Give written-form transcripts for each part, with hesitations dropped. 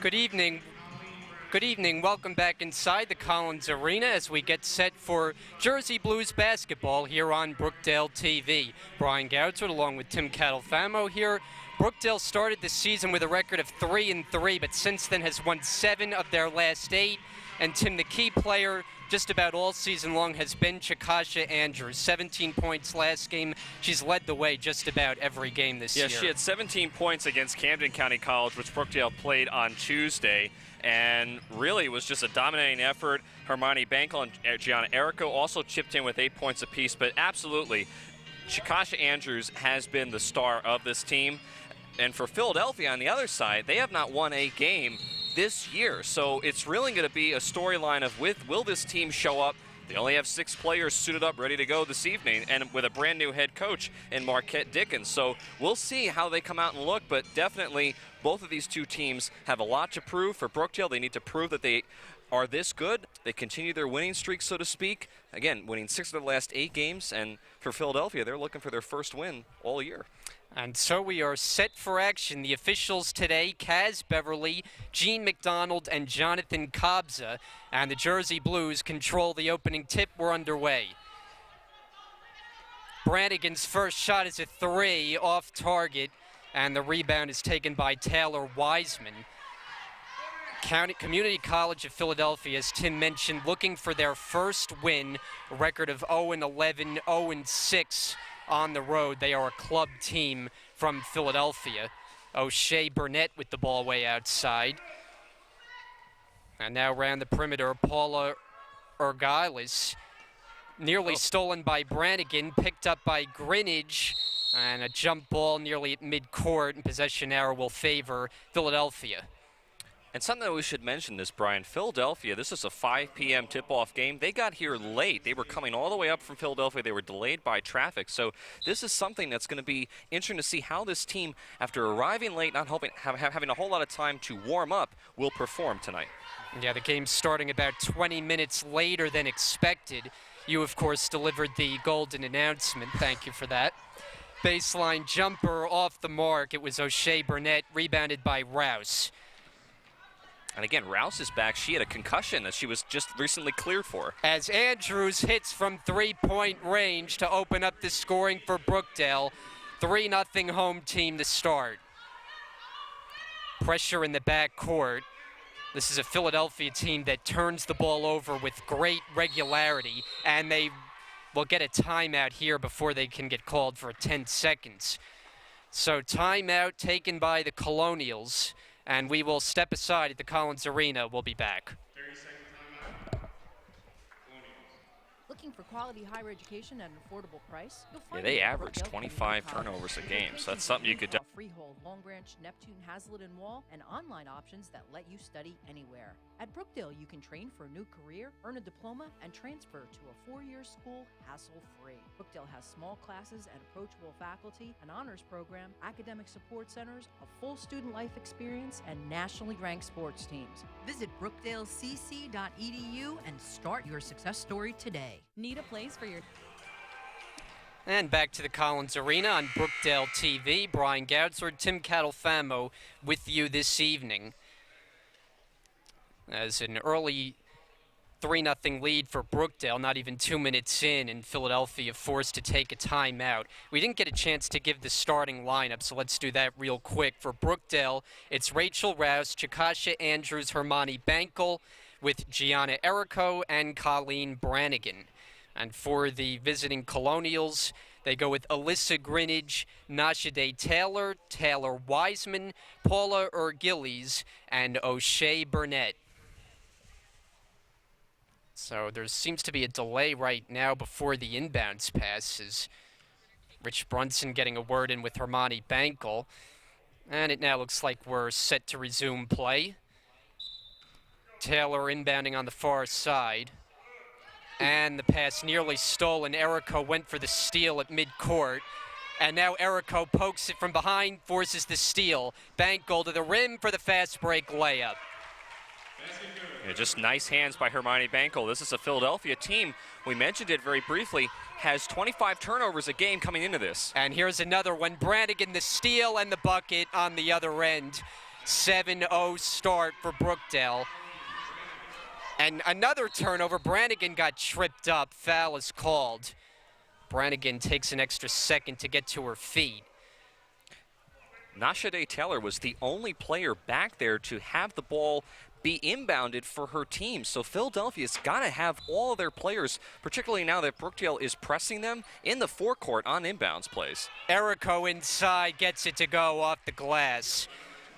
Good evening. Good evening. Welcome back inside the Collins Arena as we get set for Jersey Blues basketball here on Brookdale TV. Brian Goudswood along with Tim Catalfamo here. Brookdale started the season with a record of 3-3, but since then has won 7 of their last 8. And Tim, the key player just about all season long has been Chikasha Andrews. 17 points last game. She's led the way just about every game this year. Yeah, she had 17 points against Camden County College, which Brookdale played on Tuesday. And really was just a dominating effort. Hermione Bankel and Gianna Errico also chipped in with 8 points apiece. But absolutely, Chikasha Andrews has been the star of this team. And for Philadelphia on the other side, they have not won a game this year. So it's really going to be a storyline of will this team show up? They only have 6 players suited up, ready to go this evening, and with a brand new head coach in Marquette Dickens. So we'll see how they come out and look, but definitely both of these two teams have a lot to prove. For Brookdale, they need to prove that they are this good. They continue their winning streak, so to speak. Again, winning 6 of their last 8 games, and for Philadelphia, they're looking for their first win all year. And so we are set for action. The officials today, Kaz Beverly, Gene McDonald, and Jonathan Kobza. And the Jersey Blues control the opening tip. We're underway. Brannigan's first shot is a 3 off target, and the rebound is taken by Taylor Wiseman. Community College of Philadelphia, as Tim mentioned, looking for their first win, a record of 0-11, 0-6. On the road. They are a club team from Philadelphia. O'Shea Burnett with the ball way outside. And now around the perimeter, Paula Ergilis. Nearly stolen by Brannigan, picked up by Greenidge. And a jump ball nearly at midcourt, and possession error will favor Philadelphia. And something that we should mention this, Brian, Philadelphia, this is a 5 p.m. tip-off game. They got here late. They were coming all the way up from Philadelphia. They were delayed by traffic. So this is something that's going to be interesting to see how this team, after arriving late, not having a whole lot of time to warm up, will perform tonight. Yeah, the game's starting about 20 minutes later than expected. You, of course, delivered the golden announcement. Thank you for that. Baseline jumper off the mark. It was O'Shea Burnett, rebounded by Rouse. And again, Rouse is back. She had a concussion that she was just recently cleared for. As Andrews hits from 3-point range to open up the scoring for Brookdale. 3-0 home team to start. Pressure in the backcourt. This is a Philadelphia team that turns the ball over with great regularity, and they will get a timeout here before they can get called for 10 seconds. So timeout taken by the Colonials. And we will step aside at the Collins Arena. We'll be back. 30-second timeout. Looking for quality higher education at an affordable price? Yeah, they average 25 turnovers a game, so that's something you could do. Freehold, Long Branch, Neptune, Hazlitt, and Wall, and online options that let you study anywhere. At Brookdale, you can train for a new career, earn a diploma, and transfer to a 4-year school hassle-free. Brookdale has small classes and approachable faculty, an honors program, academic support centers, a full student life experience, and nationally ranked sports teams. Visit brookdalecc.edu and start your success story today. Need a place for your... And back to the Collins Arena on Brookdale TV. Brian Goudswood, Tim Catalfamo with you this evening. As an early 3-0 lead for Brookdale, not even 2 minutes in, and Philadelphia forced to take a timeout. We didn't get a chance to give the starting lineup, so let's do that real quick. For Brookdale, it's Rachel Rouse, Chikasha Andrews, Hermione Bankel, with Gianna Errico and Colleen Brannigan. And for the visiting Colonials, they go with Alyssa Greenidge, Nashade Taylor, Taylor Wiseman, Paula Ergilis, and O'Shea Burnett. So there seems to be a delay right now before the inbounds pass, as Rich Brunson getting a word in with Hermione Bankel. And it now looks like we're set to resume play. Taylor inbounding on the far side. And the pass nearly stolen. Errico went for the steal at midcourt. And now Errico pokes it from behind, forces the steal. Bankel to the rim for the fast break layup. Yeah, just nice hands by Hermione Bankel. This is a Philadelphia team, we mentioned it very briefly, has 25 turnovers a game coming into this. And here's another one. Brannigan the steal and the bucket on the other end. 7-0 start for Brookdale. And another turnover. Brannigan got tripped up. Foul is called. Brannigan takes an extra second to get to her feet. Nasha Day Taylor was the only player back there to have the ball be inbounded for her team. So Philadelphia's got to have all of their players, particularly now that Brookdale is pressing them in the forecourt on inbounds plays. Erico inside gets it to go off the glass.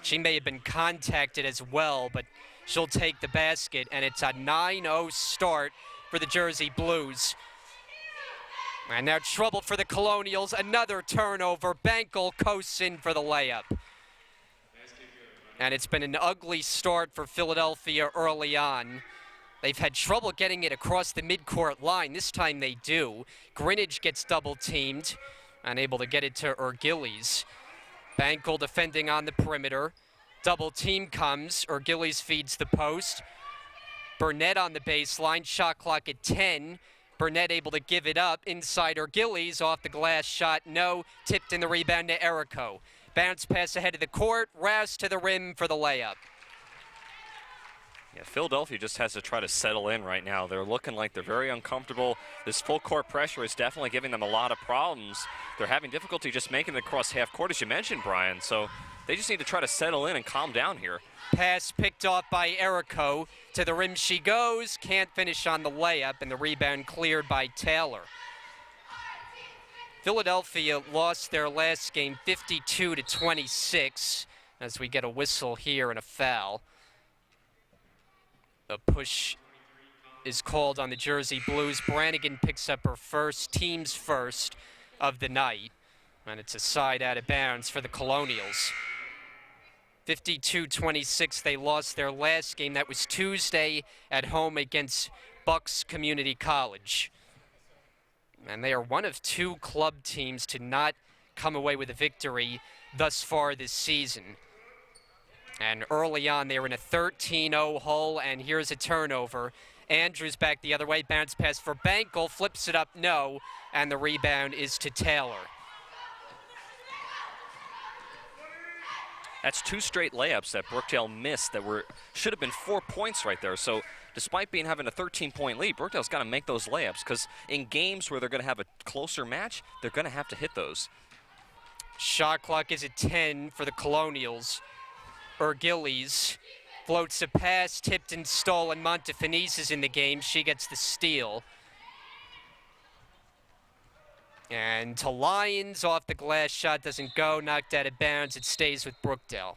She may have been contacted as well, but she'll take the basket, and it's a 9-0 start for the Jersey Blues. And now trouble for the Colonials. Another turnover. Bankel coasts in for the layup. And it's been an ugly start for Philadelphia early on. They've had trouble getting it across the midcourt line. This time they do. Greenwich gets double-teamed, unable to get it to Ergiles. Bankel defending on the perimeter. Double team comes. Ergiles feeds the post. Burnett on the baseline. Shot clock at 10. Burnett able to give it up. Inside Ergiles. Off the glass shot. No. Tipped in the rebound to Erico. Bounce pass ahead of the court. Rouse to the rim for the layup. Yeah, Philadelphia just has to try to settle in right now. They're looking like they're very uncomfortable. This full court pressure is definitely giving them a lot of problems. They're having difficulty just making it across half court, as you mentioned, Brian. So they just need to try to settle in and calm down here. Pass picked off by Erico. To the rim she goes. Can't finish on the layup, and the rebound cleared by Taylor. Philadelphia lost their last game 52-26 as we get a whistle here and a foul. A push is called on the Jersey Blues. Brannigan picks up her first, team's first of the night. And it's a side out of bounds for the Colonials. 52-26, they lost their last game. That was Tuesday at home against Bucks Community College. And they are one of two club teams to not come away with a victory thus far this season. And early on, they were in a 13-0 hole, and here's a turnover. Andrews back the other way, bounce pass for Bankel, flips it up, no, and the rebound is to Taylor. That's two straight layups that Brookdale missed that should have been 4 points right there. So despite having a 13-point lead, Brookdale's got to make those layups because in games where they're going to have a closer match, they're going to have to hit those. Shot clock is at 10 for the Colonials. Ergiles floats a pass, tipped and stolen. Montefinice is in the game. She gets the steal. And to Lyons, off the glass shot, doesn't go, knocked out of bounds. It stays with Brookdale.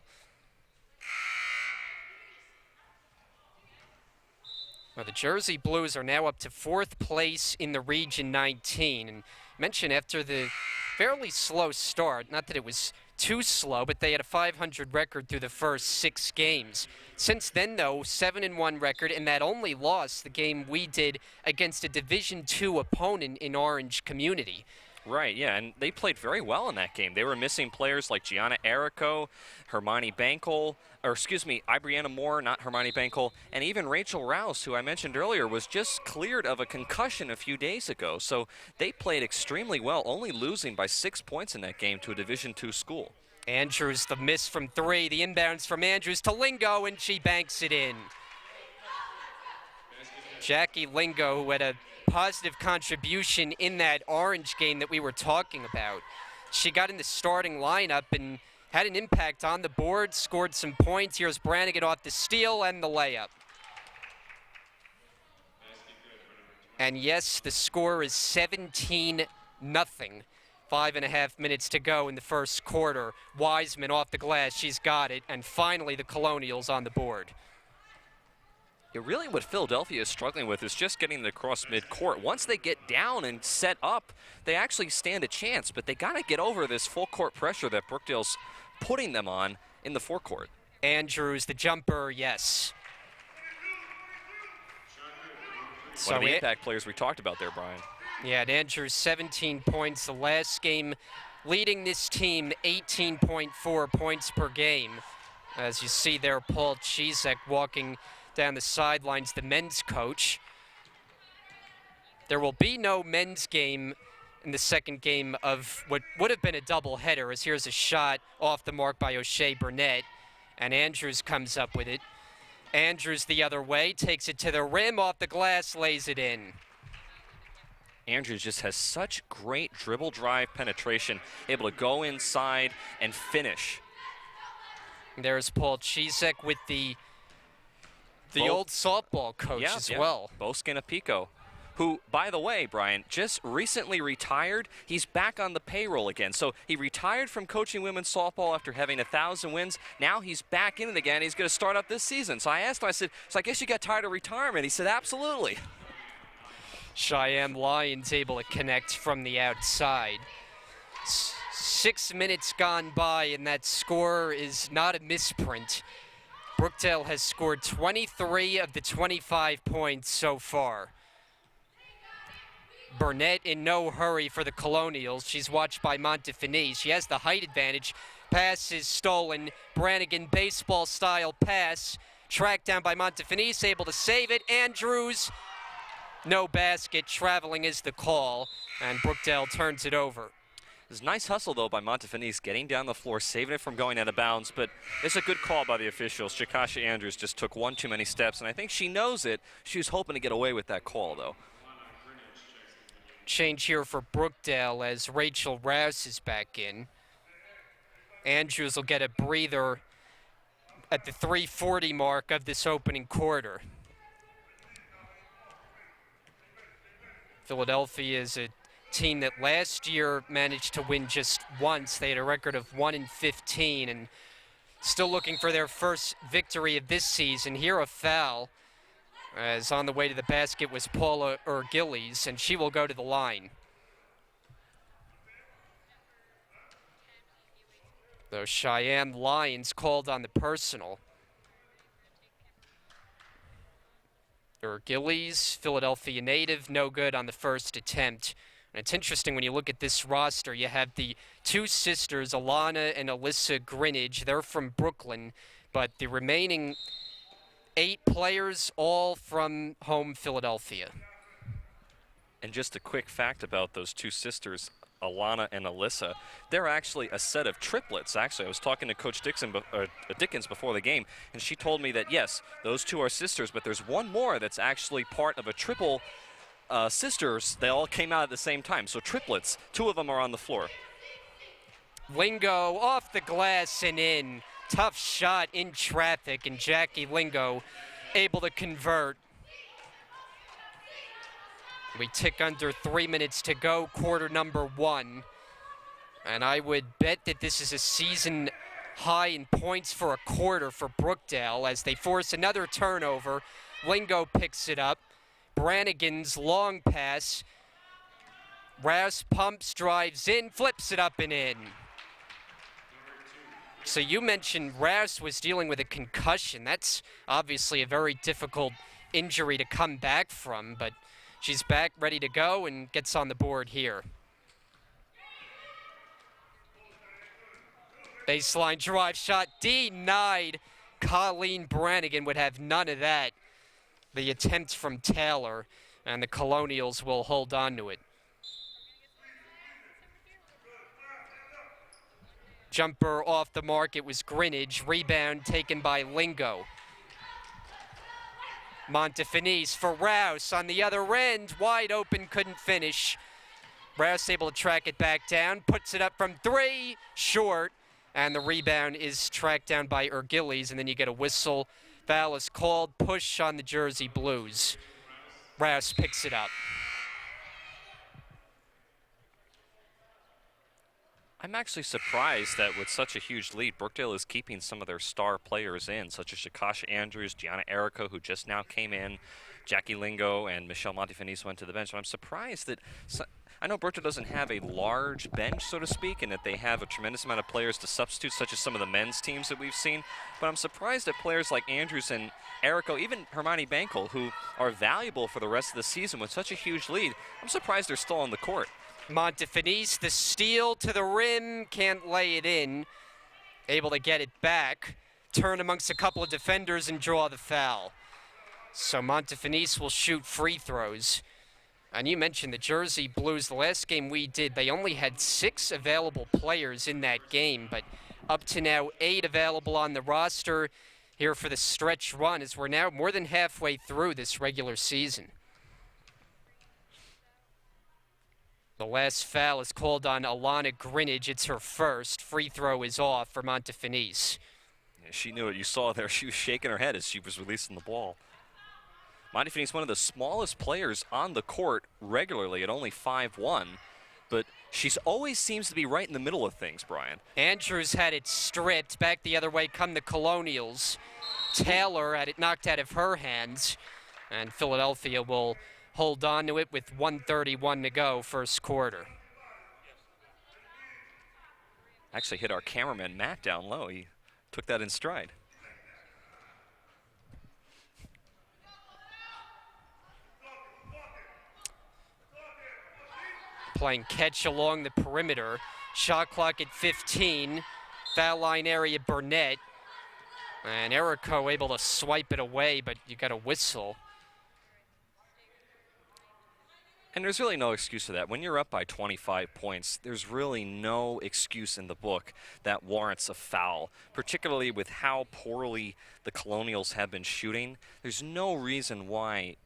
Well, the Jersey Blues are now up to 4th place in the Region 19. And mentioned after the fairly slow start, not that it was too slow, but they had a 500 record through the first 6 games. Since then, though, 7-1 record, and that only lost the game we did against a Division II opponent in Orange Community. Right, yeah, and they played very well in that game. They were missing players like Gianna Erico, Hermione Bankel, Ibriana Moore, not Hermione Bankel, and even Rachel Rouse, who I mentioned earlier, was just cleared of a concussion a few days ago. So they played extremely well, only losing by 6 points in that game to a Division II school. Andrews, the miss from 3, the inbounds from Andrews to Lingo, and she banks it in. Jackie Lingo, who had a positive contribution in that Orange game that we were talking about. She got in the starting lineup and had an impact on the board, scored some points. Here's Brannigan off the steal and the layup. And yes, the score is 17-0. 5.5 minutes to go in the first quarter. Wiseman off the glass, she's got it, and finally the Colonials on the board. Yeah, really what Philadelphia is struggling with is just getting it across midcourt. Once they get down and set up, they actually stand a chance, but they got to get over this full court pressure that Brookdale's putting them on in the forecourt. Andrews, the jumper, yes. One of the impact players we talked about there, Brian. Yeah, and Andrews, 17 points. The last game leading this team 18.4 points per game. As you see there, Paul Chizek walking down the sidelines, the men's coach. There will be no men's game in the second game of what would have been a doubleheader, as here's a shot off the mark by O'Shea Burnett. And Andrews comes up with it. Andrews the other way, takes it to the rim, off the glass, lays it in. Andrews just has such great dribble drive penetration, able to go inside and finish. There's Paul Chizek with the old softball coach as well. Bo Scanapico, who, by the way, Brian, just recently retired. He's back on the payroll again. So he retired from coaching women's softball after having 1,000 wins. Now he's back in it again. He's going to start up this season. So I asked him, I said, so I guess you got tired of retirement? He said, absolutely. Cheyenne Lions able to connect from the outside. 6 minutes gone by, and that score is not a misprint. Brookdale has scored 23 of the 25 points so far. Burnett in no hurry for the Colonials. She's watched by Montefinis. She has the height advantage. Pass is stolen. Brannigan baseball-style pass. Tracked down by Montefinis, able to save it. Andrews, no basket. Traveling is the call, and Brookdale turns it over. It's a nice hustle, though, by Montefinis, getting down the floor, saving it from going out of bounds, but it's a good call by the officials. Shakasha Andrews just took one too many steps, and I think she knows it. She was hoping to get away with that call, though. Change here for Brookdale as Rachel Rouse is back in. Andrews will get a breather at the 3:40 mark of this opening quarter. Philadelphia is a team that last year managed to win just once. They had a record of 1-15 and still looking for their first victory of this season. Here a foul, as on the way to the basket was Paula Gillies, and she will go to the line. Those Cheyenne Lions called on the personal. Gillies, Philadelphia native, no good on the first attempt. And it's interesting when you look at this roster, you have the two sisters, Alana and Alyssa Greenidge. They're from Brooklyn, but the remaining 8 players all from home Philadelphia. And just a quick fact about those two sisters, Alana and Alyssa, they're actually a set of triplets. Actually, I was talking to Coach Dickens before the game, and she told me that, yes, those two are sisters, but there's one more that's actually part of a triple sisters. They all came out at the same time, so triplets. 2 of them are on the floor. Lingo off the glass and in. Tough shot in traffic, and Jackie Lingo able to convert. We tick under 3 minutes to go, quarter number 1. And I would bet that this is a season high in points for a quarter for Brookdale as they force another turnover. Lingo picks it up. Brannigan's long pass. Rouse pumps, drives in, flips it up and in. So you mentioned Rouse was dealing with a concussion. That's obviously a very difficult injury to come back from, but she's back, ready to go, and gets on the board here. Baseline drive shot denied. Colleen Brannigan would have none of that. The attempt from Taylor, and the Colonials will hold on to it. Jumper off the mark, it was Greenidge. Rebound taken by Lingo. Montefinis for Rouse on the other end. Wide open, couldn't finish. Rouse able to track it back down. Puts it up from 3, short. And the rebound is tracked down by Gillies, and then you get a whistle. Foul is called. Push on the Jersey Blues. Rouse picks it up. I'm actually surprised that with such a huge lead, Brookdale is keeping some of their star players in, such as Shakasha Andrews, Gianna Erico, who just now came in, Jackie Lingo, and Michelle Montefinis went to the bench. But I'm surprised that I know Brookdale doesn't have a large bench, so to speak, and that they have a tremendous amount of players to substitute, such as some of the men's teams that we've seen. But I'm surprised that players like Andrews and Erico, even Hermione Bankel, who are valuable for the rest of the season with such a huge lead, I'm surprised they're still on the court. Montefinis, the steal to the rim, can't lay it in. Able to get it back, turn amongst a couple of defenders and draw the foul. So Montefinis will shoot free throws. And you mentioned the Jersey Blues. The last game we did, they only had 6 available players in that game, but Up to now 8 available on the roster here for the stretch run, as we're now more than halfway through this regular season. The last foul is called on Alana Greenidge. It's her first. Free throw is off for Montefinice. Yeah, she knew it. You saw there. She was shaking her head as she was releasing the ball. Montefinice, one of the smallest players on the court regularly at only 5'1", but she's always seems to be right in the middle of things, Brian. Andrews had it stripped. Back the other way come the Colonials. Taylor had it knocked out of her hands, and Philadelphia will hold on to it with 1:31 to go, first quarter. Actually hit our cameraman, Matt, down low. He took that in stride. Playing catch along the perimeter. Shot clock at 15. Foul line area, Burnett. And Erico able to swipe it away, but you got a whistle. And there's really no excuse for that. When you're up by 25 points, there's really no excuse in the book that warrants a foul, particularly with how poorly the Colonials have been shooting. There's no reason why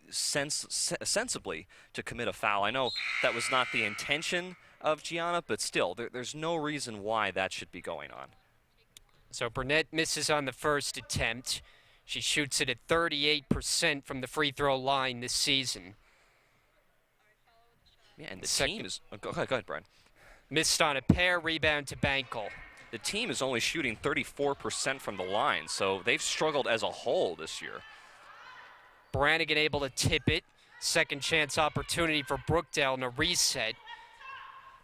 sensibly to commit a foul. I know that was not the intention of Gianna, but still, there's no reason why that should be going on. So Burnett misses on the first attempt. She shoots it at 38% from the free throw line this season. Yeah, and the team is... go ahead, Brian. Missed on a pair, rebound to Bankel. The team is only shooting 34% from the line, so they've struggled as a whole this year. Brannigan able to tip it. Second chance opportunity for Brookdale in a reset.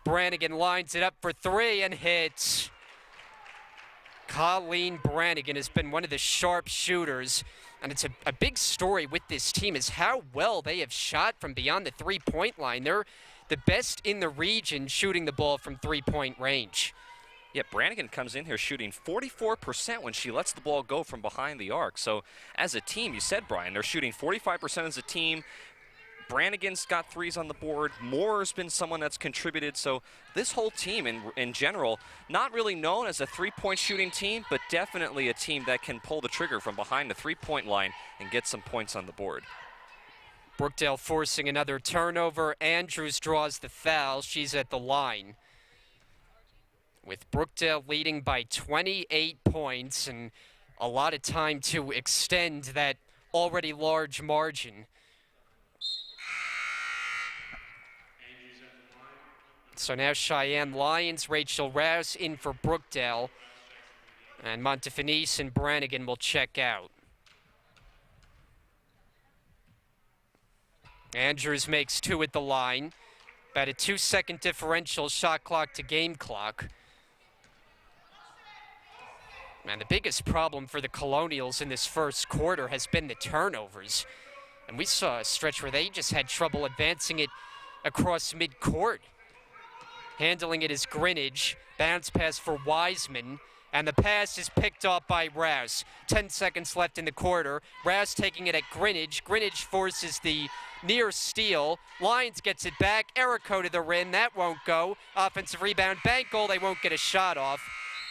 Brannigan lines it up for three and hits. Colleen Brannigan has been one of the sharp shooters, and it's a big story with this team is how well they have shot from beyond the three-point line. They're the best in the region shooting the ball from three-point range. Yeah, Brannigan comes in here shooting 44% when she lets the ball go from behind the arc. So as a team, you said, Brian, they're shooting 45% as a team. Brannigan's got threes on the board. Moore's been someone that's contributed. So this whole team in general, not really known as a three-point shooting team, but definitely a team that can pull the trigger from behind the three-point line and get some points on the board. Brookdale forcing another turnover. Andrews draws the foul. She's at the line. With Brookdale leading by 28 points and a lot of time to extend that already large margin. So now Cheyenne Lyons, Rachel Rouse in for Brookdale, and Montefinice and Brannigan will check out. Andrews makes two at the line. About a 2-second differential, shot clock to game clock. And the biggest problem for the Colonials in this first quarter has been the turnovers. And we saw a stretch where they just had trouble advancing it across midcourt. Handling it is Greenidge. Bounce pass for Wiseman. And the pass is picked off by Rouse. 10 seconds left in the quarter. Rouse taking it at Greenidge. Greenidge forces the near steal. Lyons gets it back. Erico to the rim. That won't go. Offensive rebound. Bankel. They won't get a shot off.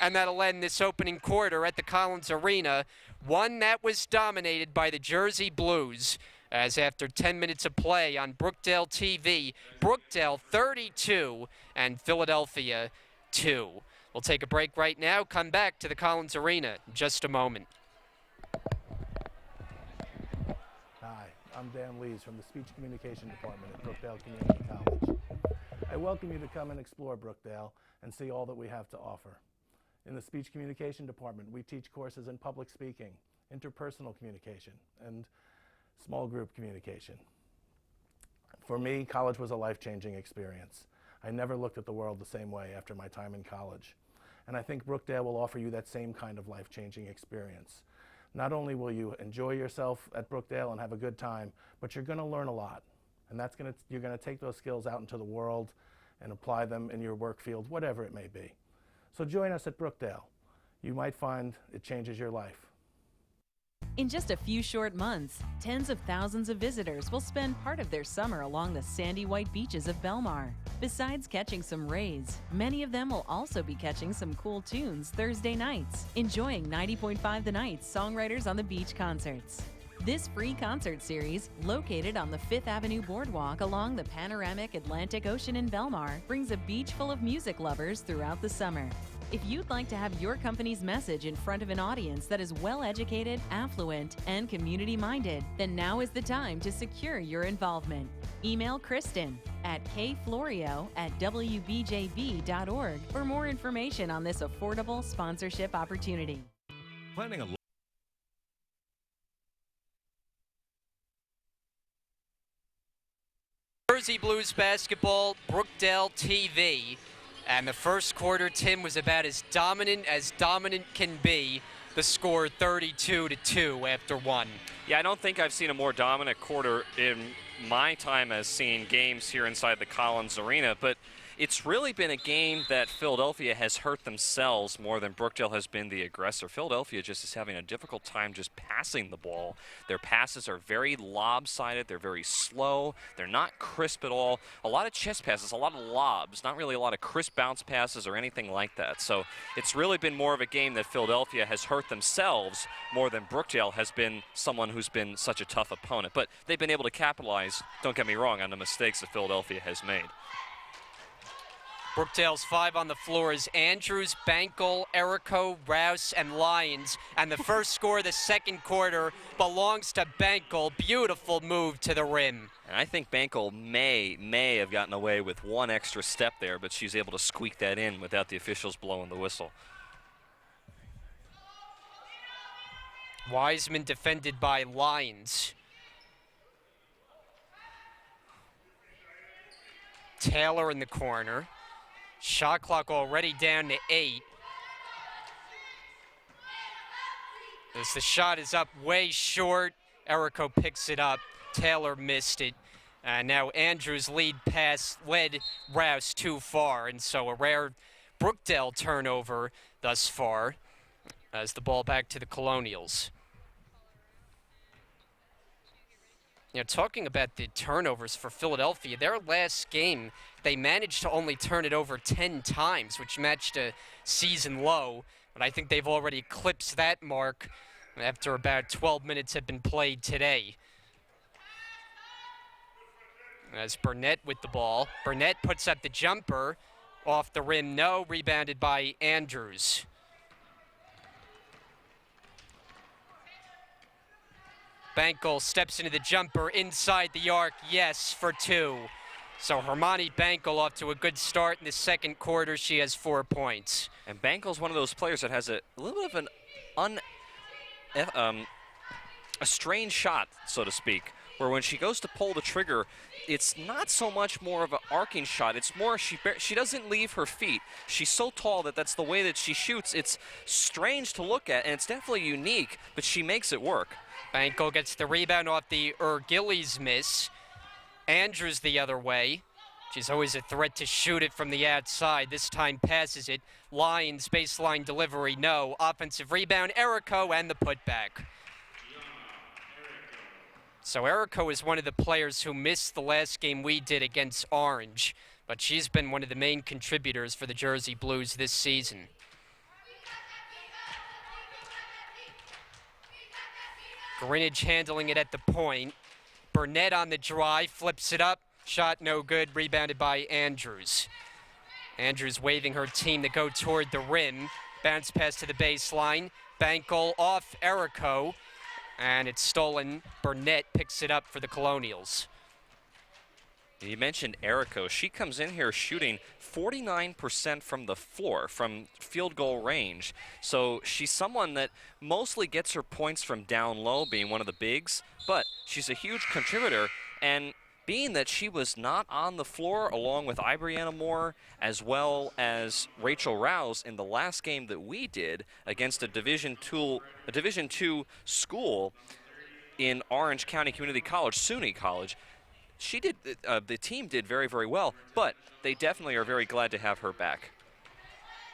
And that'll end this opening quarter at the Collins Arena. One that was dominated by the Jersey Blues. As after 10 minutes of play on Brookdale TV, Brookdale 32 and Philadelphia 2. We'll take a break right now, come back to the Collins Arena in just a moment. Hi, I'm Dan Lees from the Speech Communication Department at Brookdale Community College. I welcome you to come and explore Brookdale and see all that we have to offer. In the Speech Communication Department, we teach courses in public speaking, interpersonal communication, and small group communication. For me, college was a life-changing experience. I never looked at the world the same way after my time in college. And I think Brookdale will offer you that same kind of life-changing experience. Not only will you enjoy yourself at Brookdale and have a good time, but you're going to learn a lot. And you're going to take those skills out into the world and apply them in your work field, whatever it may be. So join us at Brookdale. You might find it changes your life. In just a few short months, tens of thousands of visitors will spend part of their summer along the sandy white beaches of Belmar. Besides catching some rays, many of them will also be catching some cool tunes Thursday nights, enjoying 90.5 The Night's Songwriters on the Beach concerts. This free concert series, located on the 5th Avenue Boardwalk along the panoramic Atlantic Ocean in Belmar, brings a beach full of music lovers throughout the summer. If you'd like to have your company's message in front of an audience that is well-educated, affluent, and community-minded, then now is the time to secure your involvement. Email Kristen at kflorio@wbjv.org for more information on this affordable sponsorship opportunity. Planning a Jersey Blues basketball, Brookdale TV. And the first quarter, Tim, was about as dominant can be. The score 32-2 after one. Yeah, I don't think I've seen a more dominant quarter in my time as seeing games here inside the Collins Arena, but it's really been a game that Philadelphia has hurt themselves more than Brookdale has been the aggressor. Philadelphia just is having a difficult time just passing the ball. Their passes are very lopsided. They're very slow. They're not crisp at all. A lot of chest passes, a lot of lobs, not really a lot of crisp bounce passes or anything like that. So it's really been more of a game that Philadelphia has hurt themselves more than Brookdale has been someone who's been such a tough opponent. But they've been able to capitalize, don't get me wrong, on the mistakes that Philadelphia has made. Brookdale's 5 on the floor is Andrews, Bankel, Erico, Rouse, and Lyons. And the first score of the second quarter belongs to Bankel. Beautiful move to the rim. And I think Bankel may have gotten away with one extra step there, but she's able to squeak that in without the officials blowing the whistle. Wiseman defended by Lyons. Taylor in the corner. Shot clock already down to 8. As the shot is up way short, Erico picks it up. Taylor missed it. And now Andrews' lead pass led Rouse too far, and so a rare Brookdale turnover thus far as the ball back to the Colonials. You know, talking about the turnovers for Philadelphia, their last game, they managed to only turn it over 10 times, which matched a season low. But I think they've already eclipsed that mark after about 12 minutes have been played today. As Burnett with the ball. Burnett puts up the jumper. Off the rim, no. Rebounded by Andrews. Bankel steps into the jumper inside the arc, yes, for 2. So Hermione Bankel off to a good start in the second quarter. She has 4 points. And Bankel's one of those players that has a little bit of a strange shot, so to speak, where when she goes to pull the trigger, it's not so much more of an arcing shot. It's more she doesn't leave her feet. She's so tall that that's the way that she shoots. It's strange to look at, and it's definitely unique, but she makes it work. Bankel gets the rebound off the Gillies miss. Andrews the other way. She's always a threat to shoot it from the outside. This time passes it. Lyons baseline delivery, no. Offensive rebound, Erico, and the putback. So Erico is one of the players who missed the last game we did against Orange, but she's been one of the main contributors for the Jersey Blues this season. Greenwich handling it at the point. Burnett on the drive, flips it up. Shot no good, rebounded by Andrews. Andrews waving her team to go toward the rim. Bounce pass to the baseline. Bankel off Erico. And it's stolen. Burnett picks it up for the Colonials. You mentioned Erico. She comes in here shooting 49% from the floor, from field goal range. So she's someone that mostly gets her points from down low, being one of the bigs, but she's a huge contributor. And being that she was not on the floor along with Ibriana Moore as well as Rachel Rouse in the last game that we did against a Division II school in Orange County Community College, SUNY College, the team did very, very well, but they definitely are very glad to have her back.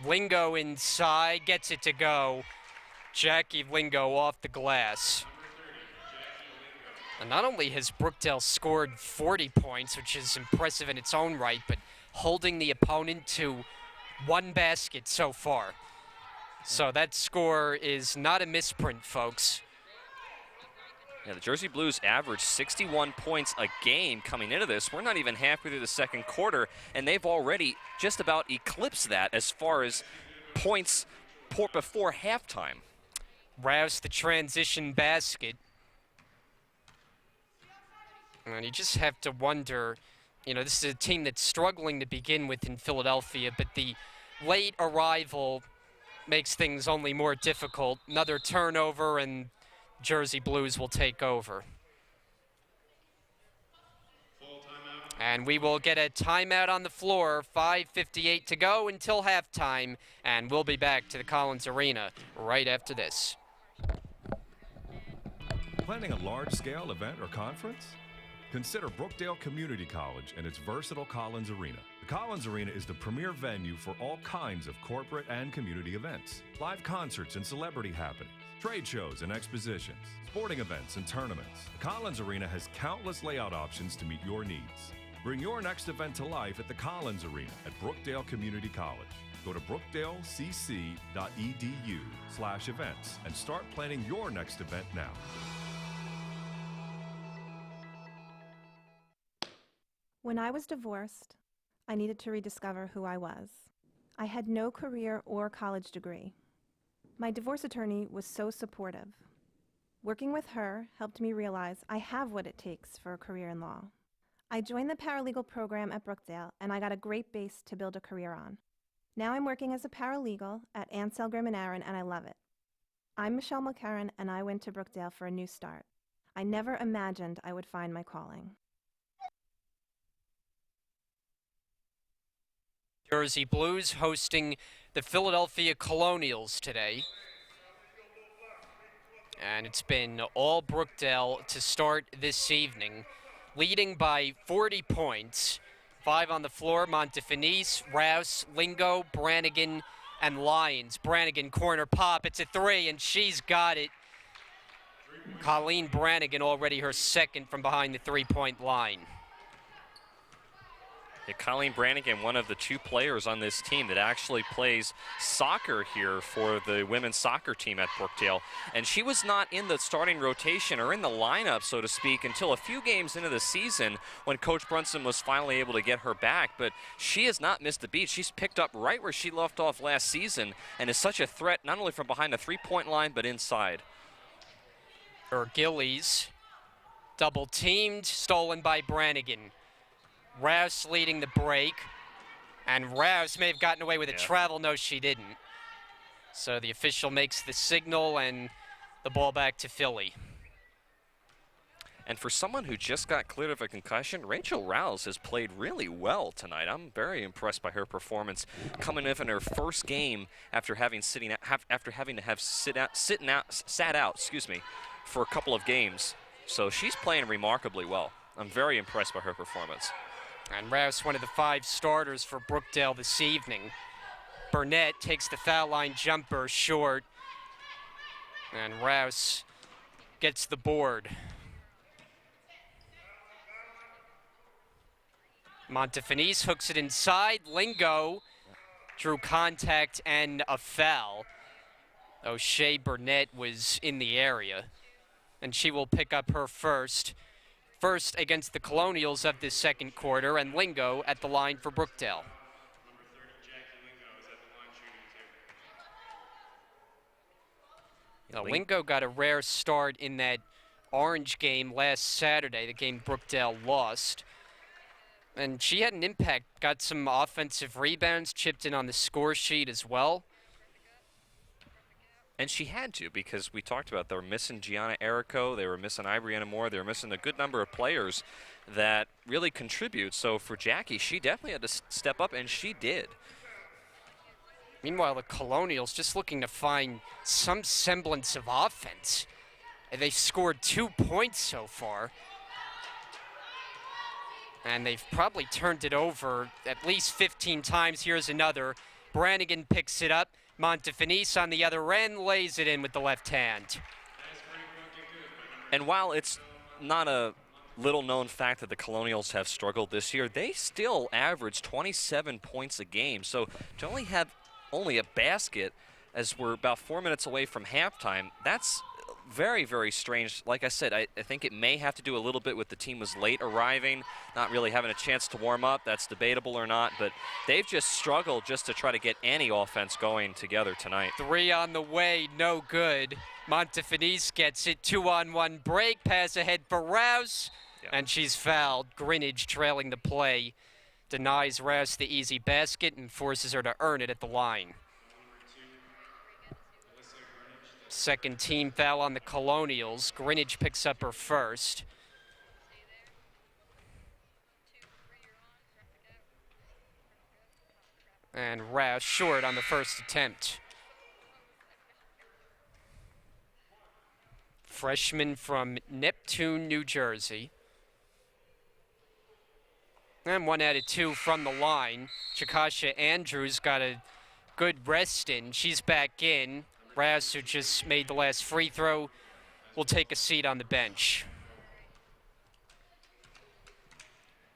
Wingo inside, gets it to go. Jackie Lingo off the glass. And not only has Brookdale scored 40 points, which is impressive in its own right, but holding the opponent to one basket so far. So that score is not a misprint, folks. Yeah, the Jersey Blues averaged 61 points a game coming into this. We're not even halfway through the second quarter, and they've already just about eclipsed that as far as points before halftime. Rouse the transition basket. And you just have to wonder, you know, this is a team that's struggling to begin with in Philadelphia, but the late arrival makes things only more difficult. Another turnover and Jersey Blues will take over. And we will get a timeout on the floor, 5:58 to go until halftime, and we'll be back to the Collins Arena right after this. Planning a large-scale event or conference? Consider Brookdale Community College and its versatile Collins Arena. The Collins Arena is the premier venue for all kinds of corporate and community events. Live concerts and celebrity happenings, trade shows and expositions, sporting events and tournaments. The Collins Arena has countless layout options to meet your needs. Bring your next event to life at the Collins Arena at Brookdale Community College. Go to brookdalecc.edu/events and start planning your next event now. When I was divorced, I needed to rediscover who I was. I had no career or college degree. My divorce attorney was so supportive. Working with her helped me realize I have what it takes for a career in law. I joined the paralegal program at Brookdale, and I got a great base to build a career on. Now I'm working as a paralegal at Ansel, Grimm & Aaron, and I love it. I'm Michelle McCarran, and I went to Brookdale for a new start. I never imagined I would find my calling. Jersey Blues hosting the Philadelphia Colonials today. And it's been all Brookdale to start this evening, leading by 40 points. 5 on the floor, Montefinice, Rouse, Lingo, Brannigan, and Lyons. Brannigan corner pop, it's a 3, and she's got it. Colleen Brannigan already her second from behind the three-point line. Yeah, Colleen Brannigan, one of the 2 players on this team that actually plays soccer here for the women's soccer team at Brookdale. And she was not in the starting rotation or in the lineup, so to speak, until a few games into the season when Coach Brunson was finally able to get her back. But she has not missed a beat. She's picked up right where she left off last season and is such a threat not only from behind the three-point line but inside. Gillies, double teamed, stolen by Brannigan. Rouse leading the break, and Rouse may have gotten away with a travel. No, she didn't. So the official makes the signal, and the ball back to Philly. And for someone who just got cleared of a concussion, Rachel Rouse has played really well tonight. I'm very impressed by her performance, coming in her first game after having sat out, for a couple of games. So she's playing remarkably well. I'm very impressed by her performance. And Rouse, one of the 5 starters for Brookdale this evening. Burnett takes the foul line jumper short, and Rouse gets the board. Montefinice hooks it inside. Lingo drew contact and a foul. O'Shea Burnett was in the area, and she will pick up her first against the Colonials of this second quarter, and Lingo at the line for Brookdale. Lingo got a rare start in that Orange game last Saturday, the game Brookdale lost. And she had an impact, got some offensive rebounds, chipped in on the score sheet as well. And she had to, because we talked about they were missing Gianna Errico, they were missing Ibriana Moore, they were missing a good number of players that really contribute. So for Jackie, she definitely had to step up, and she did. Meanwhile, the Colonials just looking to find some semblance of offense. They've scored 2 points so far. And they've probably turned it over at least 15 times. Here's another. Brannigan picks it up. Montefinice on the other end lays it in with the left hand. And while it's not a little-known fact that the Colonials have struggled this year, they still average 27 points a game. So to only have a basket as we're about 4 minutes away from halftime, that's very, very strange. Like I said, I think it may have to do a little bit with the team was late arriving, not really having a chance to warm up. That's debatable or not, but they've just struggled just to try to get any offense going together tonight. 3 on the way, no good. Montefinice gets it, 2-on-1 break, pass ahead for Rouse, and she's fouled. Greenwich trailing the play, denies Rouse the easy basket and forces her to earn it at the line. Second team foul on the Colonials. Greenwich picks up her first. And Rouse short on the first attempt. Freshman from Neptune, New Jersey. And 1 out of 2 from the line. Chakasha Andrews got a good rest in. She's back in. Rouse, who just made the last free throw, will take a seat on the bench.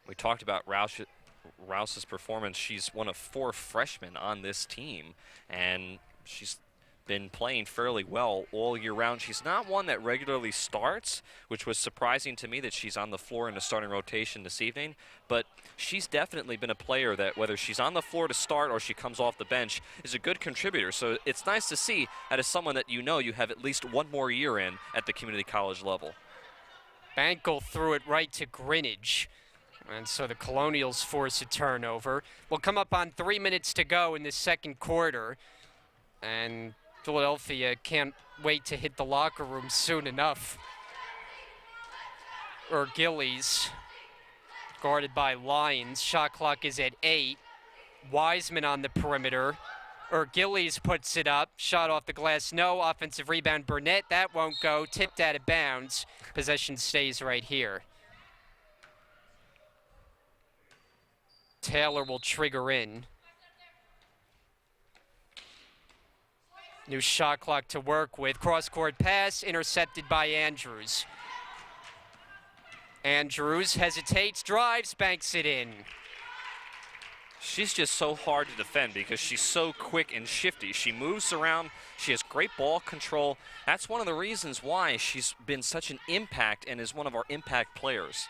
We talked about Rouse's performance. She's one of 4 freshmen on this team, and she's been playing fairly well all year round. She's not one that regularly starts, which was surprising to me that she's on the floor in the starting rotation this evening, but she's definitely been a player that, whether she's on the floor to start or she comes off the bench, is a good contributor. So it's nice to see that as someone that you have at least 1 more year in at the community college level. Bankel threw it right to Greenwich. And so the Colonials force a turnover. We'll come up on 3 minutes to go in this second quarter. And Philadelphia can't wait to hit the locker room soon enough. Gillies, guarded by Lyons. Shot clock is at 8. Wiseman on the perimeter. Gillies puts it up. Shot off the glass, no. Offensive rebound, Burnett. That won't go. Tipped out of bounds. Possession stays right here. Taylor will trigger in. New shot clock to work with. Cross-court pass intercepted by Andrews. Andrews hesitates, drives, banks it in. She's just so hard to defend because she's so quick and shifty. She moves around. She has great ball control. That's one of the reasons why she's been such an impact and is one of our impact players.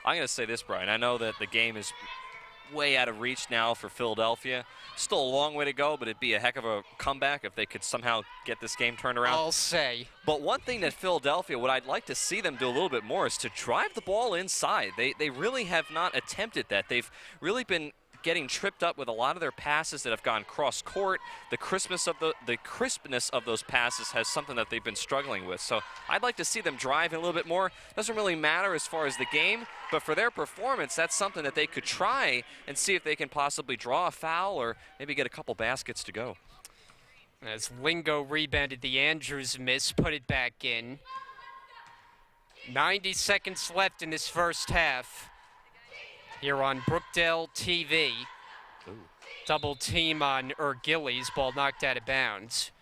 I'm going to say this, Brian. I know that the game is way out of reach now for Philadelphia. Still a long way to go, but it'd be a heck of a comeback if they could somehow get this game turned around. I'll say. But one thing that Philadelphia, what I'd like to see them do a little bit more is to drive the ball inside. They really have not attempted that. They've really been getting tripped up with a lot of their passes that have gone cross-court. The crispness of those passes has something that they've been struggling with. So I'd like to see them drive a little bit more. Doesn't really matter as far as the game, but for their performance, that's something that they could try and see if they can possibly draw a foul or maybe get a couple baskets to go. As Lingo rebounded the Andrews miss, put it back in. 90 seconds left in this first half. Here on Brookdale TV. Ooh. Double team on Gillies, ball knocked out of bounds.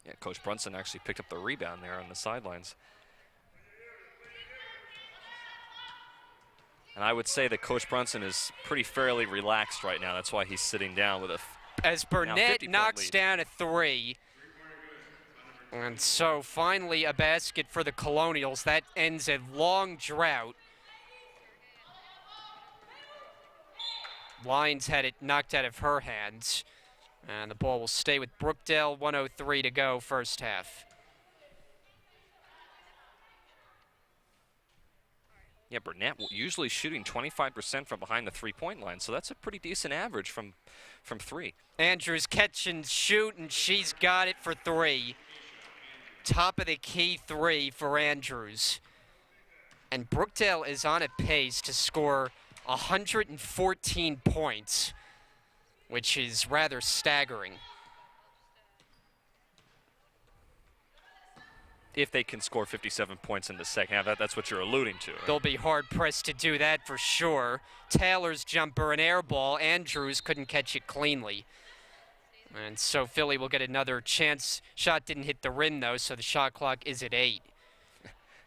Yeah, Coach Brunson actually picked up the rebound there on the sidelines. And I would say that Coach Brunson is pretty fairly relaxed right now. That's why he's sitting down with a as Burnett knocks down a 3. And so finally a basket for the Colonials. That ends a long drought. Lyons had it knocked out of her hands. And the ball will stay with Brookdale. 1:03 to go, first half. Yeah, Burnett usually shooting 25% from behind the three-point line, so that's a pretty decent average from 3. Andrews catch and shoot, and she's got it for 3. Top of the key 3 for Andrews. And Brookdale is on a pace to score 114 points, which is rather staggering. if they can score 57 points in the second half. That's what you're alluding to. Right? They'll be hard-pressed to do that for sure. Taylor's jumper, an air ball. Andrews couldn't catch it cleanly. And so Philly will get another chance. Shot didn't hit the rim, though, so the shot clock is at 8.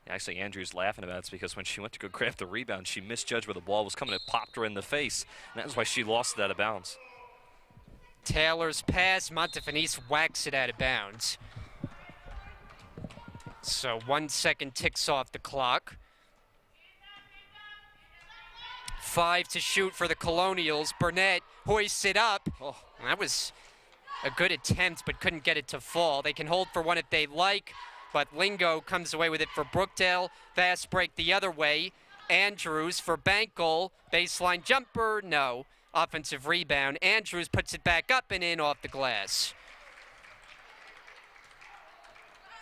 Actually, Andrews laughing about it because when she went to go grab the rebound, she misjudged where the ball was coming. It popped her in the face, and that was why she lost it out of bounds. Taylor's pass, Montefinice whacks it out of bounds. So 1 second ticks off the clock. 5 to shoot for the Colonials. Burnett hoists it up. Oh, that was a good attempt, but couldn't get it to fall. They can hold for one if they like, but Lingo comes away with it for Brookdale. Fast break the other way. Andrews for Bankel. Baseline jumper, no. Offensive rebound. Andrews puts it back up and in off the glass.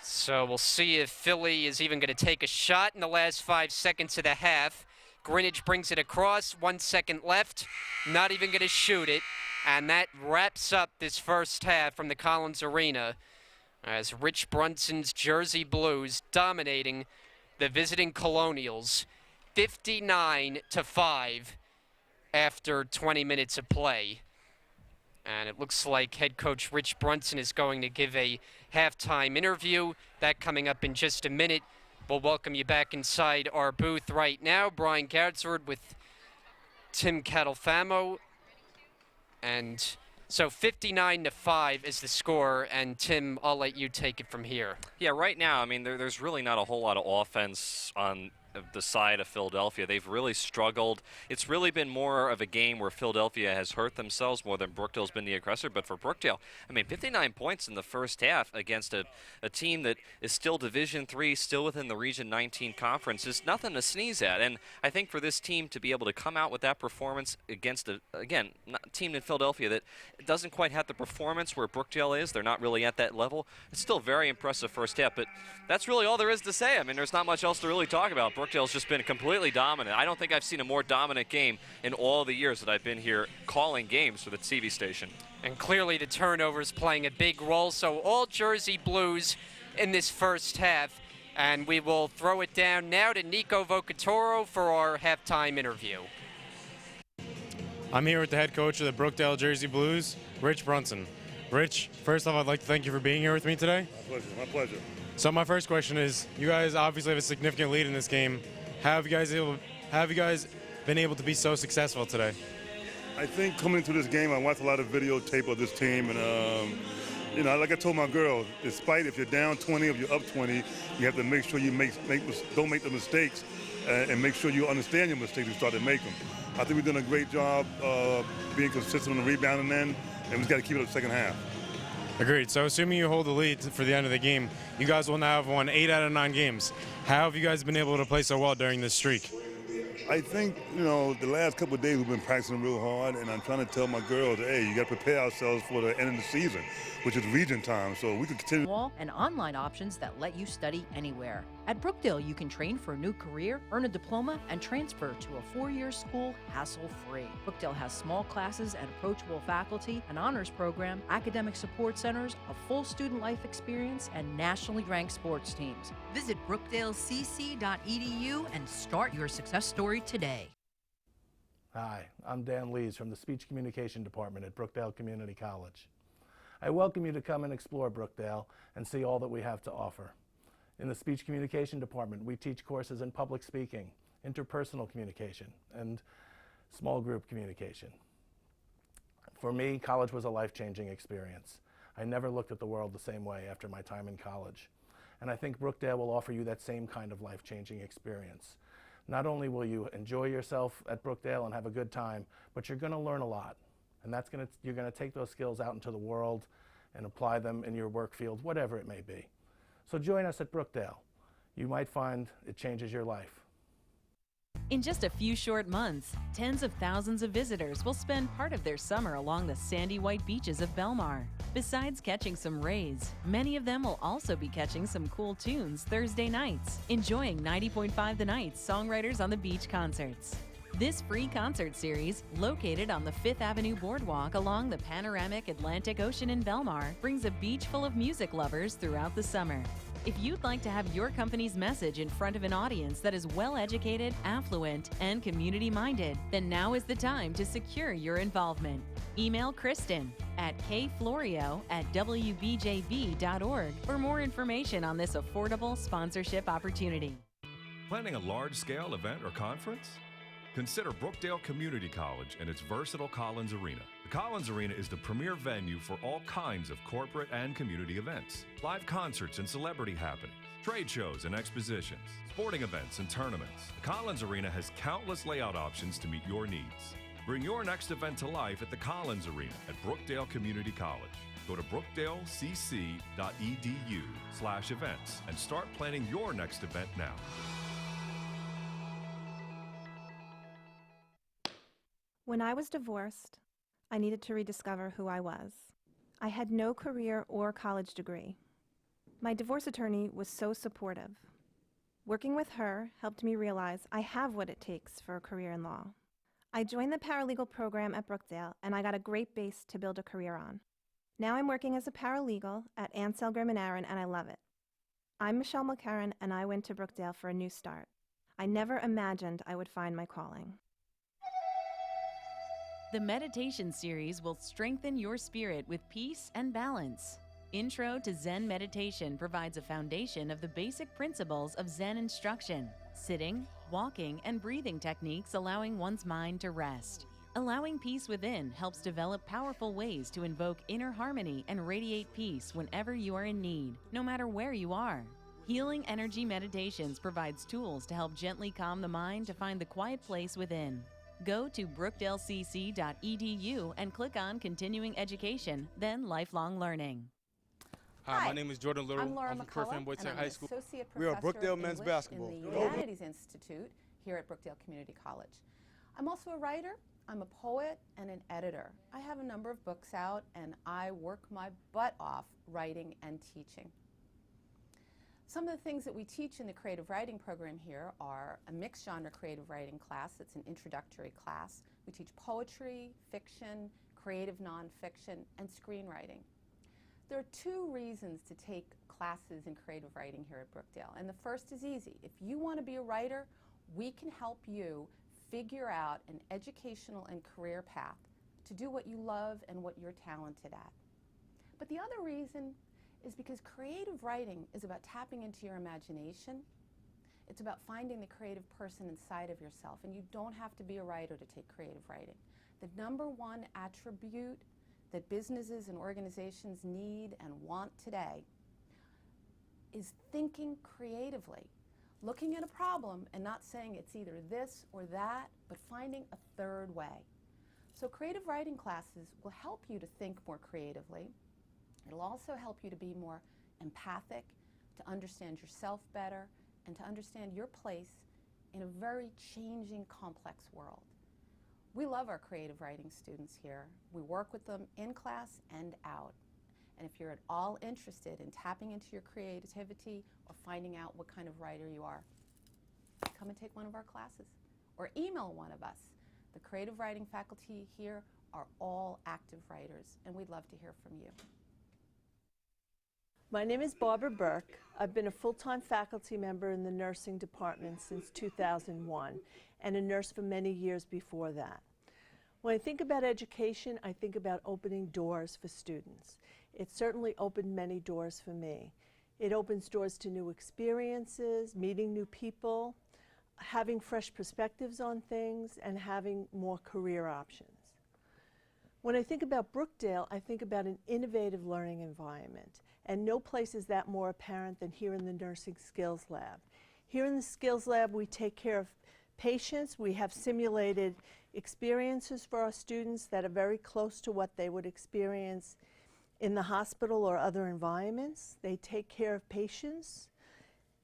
So we'll see if Philly is even going to take a shot in the last 5 seconds of the half. Greenwich brings it across, 1 second left, not even going to shoot it. And that wraps up this first half from the Collins Arena as Rich Brunson's Jersey Blues dominating the visiting Colonials 59-5 after 20 minutes of play. And it looks like head coach Rich Brunson is going to give a halftime interview. That coming up in just a minute. We'll welcome you back inside our booth right now. Brian Gadsford with Tim Catalfamo. And so 59-5 is the score. And Tim, I'll let you take it from here. Yeah, right now, I mean, there's really not a whole lot of offense on the side of Philadelphia. They've really struggled. It's really been more of a game where Philadelphia has hurt themselves more than Brookdale's been the aggressor. But for Brookdale, I mean, 59 points in the first half against a team that is still Division III, still within the Region 19 conference is nothing to sneeze at. And I think for this team to be able to come out with that performance against, a team in Philadelphia that doesn't quite have the performance where Brookdale is, they're not really at that level, it's still very impressive first half. But that's really all there is to say. I mean, there's not much else to really talk about. Brookdale's just been completely dominant. I don't think I've seen a more dominant game in all the years that I've been here calling games for the TV station. And clearly the turnovers playing a big role. So all Jersey Blues in this first half. And we will throw it down now to Nico Vocatoro for our halftime interview. I'm here with the head coach of the Brookdale Jersey Blues, Rich Brunson. Rich, first off, I'd like to thank you for being here with me today. My pleasure. So my first question is, you guys obviously have a significant lead in this game. How have you guys been able to be so successful today? I think coming into this game, I watched a lot of videotape of this team, and like I told my girl, despite if you're down 20, if you're up 20, you have to make sure you don't make the mistakes, and make sure you understand your mistakes and start to make them. I think we've done a great job being consistent on the rebounding end, and we just got to keep it up the second half. Agreed. So assuming you hold the lead for the end of the game, you guys will now have won 8 out of 9 games. How have you guys been able to play so well during this streak? I think, the last couple of days we've been practicing real hard, and I'm trying to tell my girls, hey, you got to prepare ourselves for the end of the season, which is region time, so we can continue. Wall and online options that let you study anywhere. At Brookdale, you can train for a new career, earn a diploma, and transfer to a 4-year school hassle-free. Brookdale has small classes and approachable faculty, an honors program, academic support centers, a full student life experience, and nationally ranked sports teams. Visit brookdalecc.edu and start your success story today. Hi, I'm Dan Lees from the Speech Communication Department at Brookdale Community College. I welcome you to come and explore Brookdale and see all that we have to offer. In the Speech Communication Department, we teach courses in public speaking, interpersonal communication, and small group communication. For me, college was a life-changing experience. I never looked at the world the same way after my time in college. And I think Brookdale will offer you that same kind of life-changing experience. Not only will you enjoy yourself at Brookdale and have a good time, but you're going to learn a lot. And you're going to take those skills out into the world and apply them in your work field, whatever it may be. So join us at Brookdale. You might find it changes your life. In just a few short months, tens of thousands of visitors will spend part of their summer along the sandy white beaches of Belmar. Besides catching some rays, many of them will also be catching some cool tunes Thursday nights, enjoying 90.5 The Nights Songwriters on the Beach concerts. This free concert series, located on the 5th Avenue Boardwalk along the panoramic Atlantic Ocean in Belmar, brings a beach full of music lovers throughout the summer. If you'd like to have your company's message in front of an audience that is well-educated, affluent, and community-minded, then now is the time to secure your involvement. Email Kristen at kflorio@wbjb.org for more information on this affordable sponsorship opportunity. Planning a large-scale event or conference? Consider Brookdale Community College and its versatile Collins Arena. The Collins Arena is the premier venue for all kinds of corporate and community events. Live concerts and celebrity happenings, trade shows and expositions, sporting events and tournaments. The Collins Arena has countless layout options to meet your needs. Bring your next event to life at the Collins Arena at Brookdale Community College. Go to brookdalecc.edu/events and start planning your next event now. When I was divorced, I needed to rediscover who I was. I had no career or college degree. My divorce attorney was so supportive. Working with her helped me realize I have what it takes for a career in law. I joined the paralegal program at Brookdale, and I got a great base to build a career on. Now I'm working as a paralegal at Ansel, Grimm & Aaron, and I love it. I'm Michelle McCarran, and I went to Brookdale for a new start. I never imagined I would find my calling. The meditation series will strengthen your spirit with peace and balance. Intro to Zen Meditation provides a foundation of the basic principles of Zen instruction, sitting, walking, and breathing techniques allowing one's mind to rest. Allowing peace within helps develop powerful ways to invoke inner harmony and radiate peace whenever you are in need, no matter where you are. Healing Energy Meditations provides tools to help gently calm the mind to find the quiet place within. Go to brookdalecc.edu and click on Continuing Education, then Lifelong Learning. Hi, my name is Jordan Little. I'm Laura from McCullough, Fanboy and I'm High an School. associate We are professor Brookdale of men's English basketball. in the Humanities Institute here at Brookdale Community College. I'm also a writer, I'm a poet, and an editor. I have a number of books out, and I work my butt off writing and teaching. Some of the things that we teach in the creative writing program here are a mixed genre creative writing class. It's an introductory class. We teach poetry, fiction, creative nonfiction, and screenwriting. There are two reasons to take classes in creative writing here at Brookdale, and the first is easy. If you want to be a writer, we can help you figure out an educational and career path to do what you love and what you're talented at. But the other reason is because creative writing is about tapping into your imagination. It's about finding the creative person inside of yourself, and you don't have to be a writer to take creative writing. The number one attribute that businesses and organizations need and want today is thinking creatively, looking at a problem and not saying it's either this or that, but finding a third way. So creative writing classes will help you to think more creatively. It'll also help you to be more empathic, to understand yourself better, and to understand your place in a very changing, complex world. We love our creative writing students here. We work with them in class and out. And if you're at all interested in tapping into your creativity or finding out what kind of writer you are, come and take one of our classes or email one of us. The creative writing faculty here are all active writers, and we'd love to hear from you. My name is Barbara Burke. I've been a full-time faculty member in the nursing department since 2001 and a nurse for many years before that. When I think about education, I think about opening doors for students. It certainly opened many doors for me. It opens doors to new experiences, meeting new people, having fresh perspectives on things, and having more career options. When I think about Brookdale, I think about an innovative learning environment. And no place is that more apparent than here in the Nursing Skills Lab. Here in the Skills Lab, we take care of patients. We have simulated experiences for our students that are very close to what they would experience in the hospital or other environments. They take care of patients,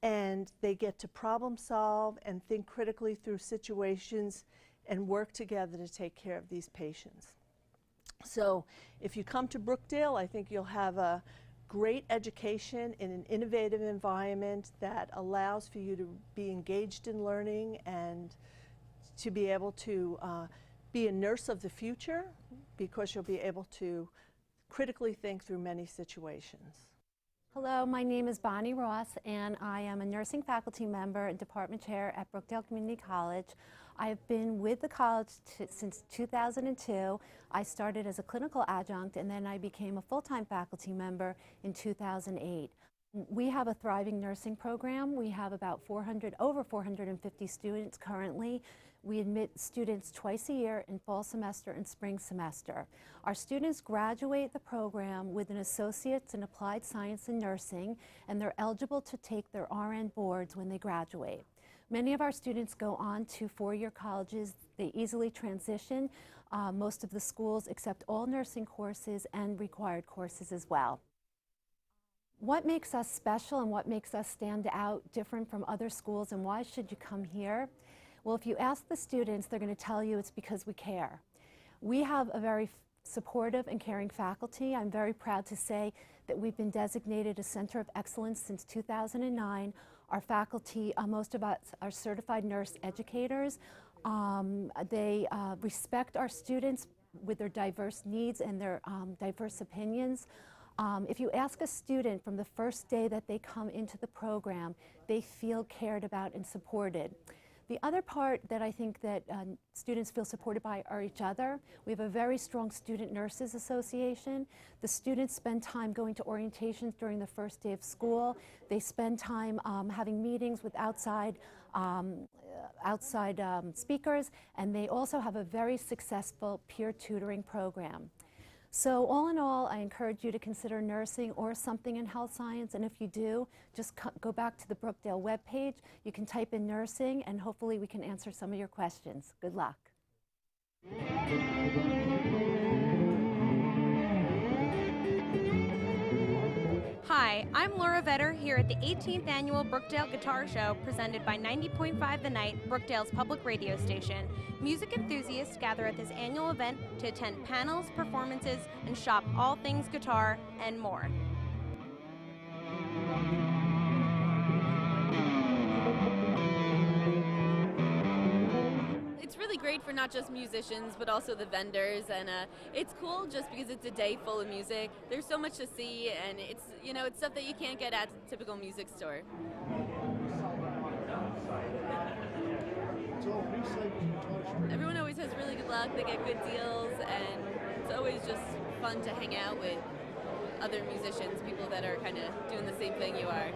and they get to problem solve and think critically through situations and work together to take care of these patients. So if you come to Brookdale, I think you'll have a great education in an innovative environment that allows for you to be engaged in learning and to be able to be a nurse of the future, because you'll be able to critically think through many situations. Hello, my name is Bonnie Ross, and I am a nursing faculty member and department chair at Brookdale Community College. I've been with the college since 2002. I started as a clinical adjunct, and then I became a full-time faculty member in 2008. We have a thriving nursing program. We have about over 450 students currently. We admit students twice a year in fall semester and spring semester. Our students graduate the program with an associate's in applied science and nursing, and they're eligible to take their RN boards when they graduate. Many of our students go on to four-year colleges. They easily transition. Most of the schools accept all nursing courses and required courses as well. What makes us special and what makes us stand out different from other schools, and why should you come here? Well, if you ask the students, they're going to tell you it's because we care. We have a very supportive and caring faculty. I'm very proud to say that we've been designated a Center of Excellence since 2009. Our faculty, most of us are certified nurse educators. They respect our students with their diverse needs and their diverse opinions. If you ask a student from the first day that they come into the program, they feel cared about and supported. The other part that I think that students feel supported by are each other. We have a very strong Student Nurses Association. The students spend time going to orientations during the first day of school. They spend time having meetings with outside speakers, and they also have a very successful peer tutoring program. So all in all, I encourage you to consider nursing or something in health science, and if you do, just go back to the Brookdale webpage. You can type in nursing, and hopefully we can answer some of your questions. Good luck. Hi, I'm Laura Vetter here at the 18th Annual Brookdale Guitar Show presented by 90.5 The Night, Brookdale's public radio station. Music enthusiasts gather at this annual event to attend panels, performances, and shop all things guitar and more. It's really great for not just musicians, but also the vendors, and it's cool just because it's a day full of music. There's so much to see, and it's stuff that you can't get at a typical music store. Everyone always has really good luck. They get good deals, and it's always just fun to hang out with other musicians, people that are kind of doing the same thing you are.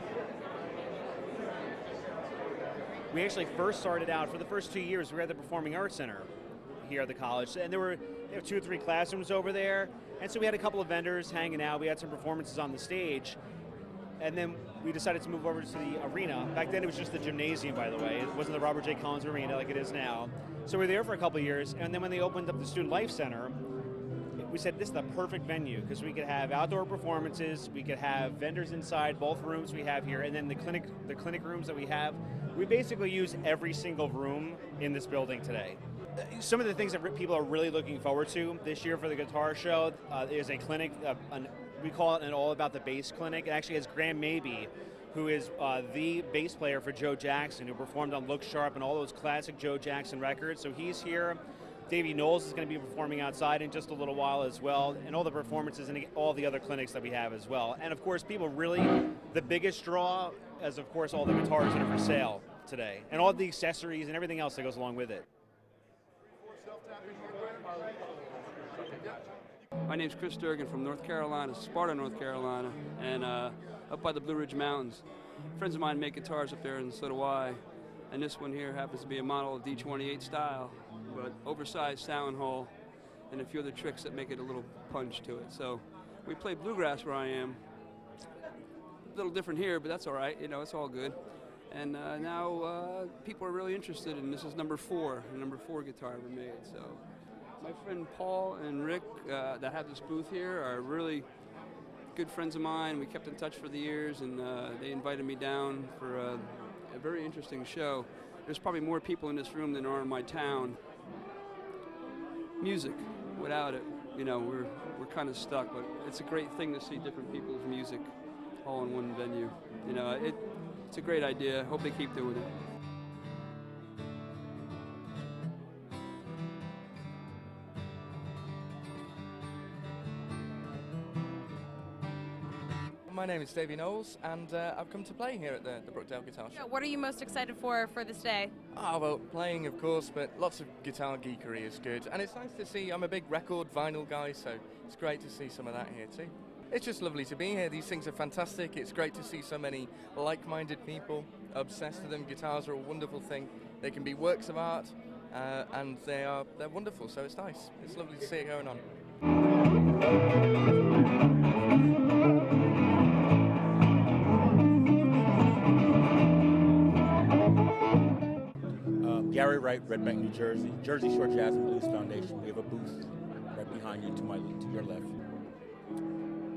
We actually first started out, for the first 2 years, we were at the Performing Arts Center here at the college, and there have 2 or 3 classrooms over there, and so we had a couple of vendors hanging out. We had some performances on the stage, and then we decided to move over to the arena. Back then it was just the gymnasium, by the way. It wasn't the Robert J. Collins Arena like it is now. So we were there for a couple of years, and then when they opened up the Student Life Center, we said this is the perfect venue because we could have outdoor performances, we could have vendors inside both rooms we have here, and then the clinic rooms that we have. We basically use every single room in this building today. Some of the things that people are really looking forward to this year for the guitar show is a clinic, we call it an All About the Bass clinic. It actually has Graham Mabey, who is the bass player for Joe Jackson, who performed on Look Sharp and all those classic Joe Jackson records. So he's here. Davey Knowles is going to be performing outside in just a little while as well, and all the performances and all the other clinics that we have as well. And of course, people really, the biggest draw is of course all the guitars that are for sale today, and all the accessories and everything else that goes along with it. My name's Chris Durgan from North Carolina, Sparta, North Carolina, and up by the Blue Ridge Mountains. Friends of mine make guitars up there, and so do I. And this one here happens to be a model of D28 style, but oversized sound hole, and a few other tricks that make it a little punch to it. So we play bluegrass where I am. A little different here, but that's all right. It's all good. And now people are really interested, and this is number 4 guitar ever made. So my friend Paul and Rick that have this booth here are really good friends of mine. We kept in touch for the years, and they invited me down for a very interesting show. There's probably more people in this room than are in my town. Music, without it, we're kind of stuck, but it's a great thing to see different people's music all in one venue. It's a great idea. Hope they keep doing it. My name is Davey Knowles, and I've come to play here at the Brookdale Guitar Show. What are you most excited for this day? Oh, well, playing, of course, but lots of guitar geekery is good. And it's nice to see, I'm a big record vinyl guy, so it's great to see some of that here too. It's just lovely to be here. These things are fantastic. It's great to see so many like-minded people obsessed with them. Guitars are a wonderful thing. They can be works of art, and they're wonderful, so it's nice. It's lovely to see it going on. Gary Wright, Red Bank, New Jersey. Jersey Shore Jazz and Blues Foundation. We have a booth right behind you, to your left.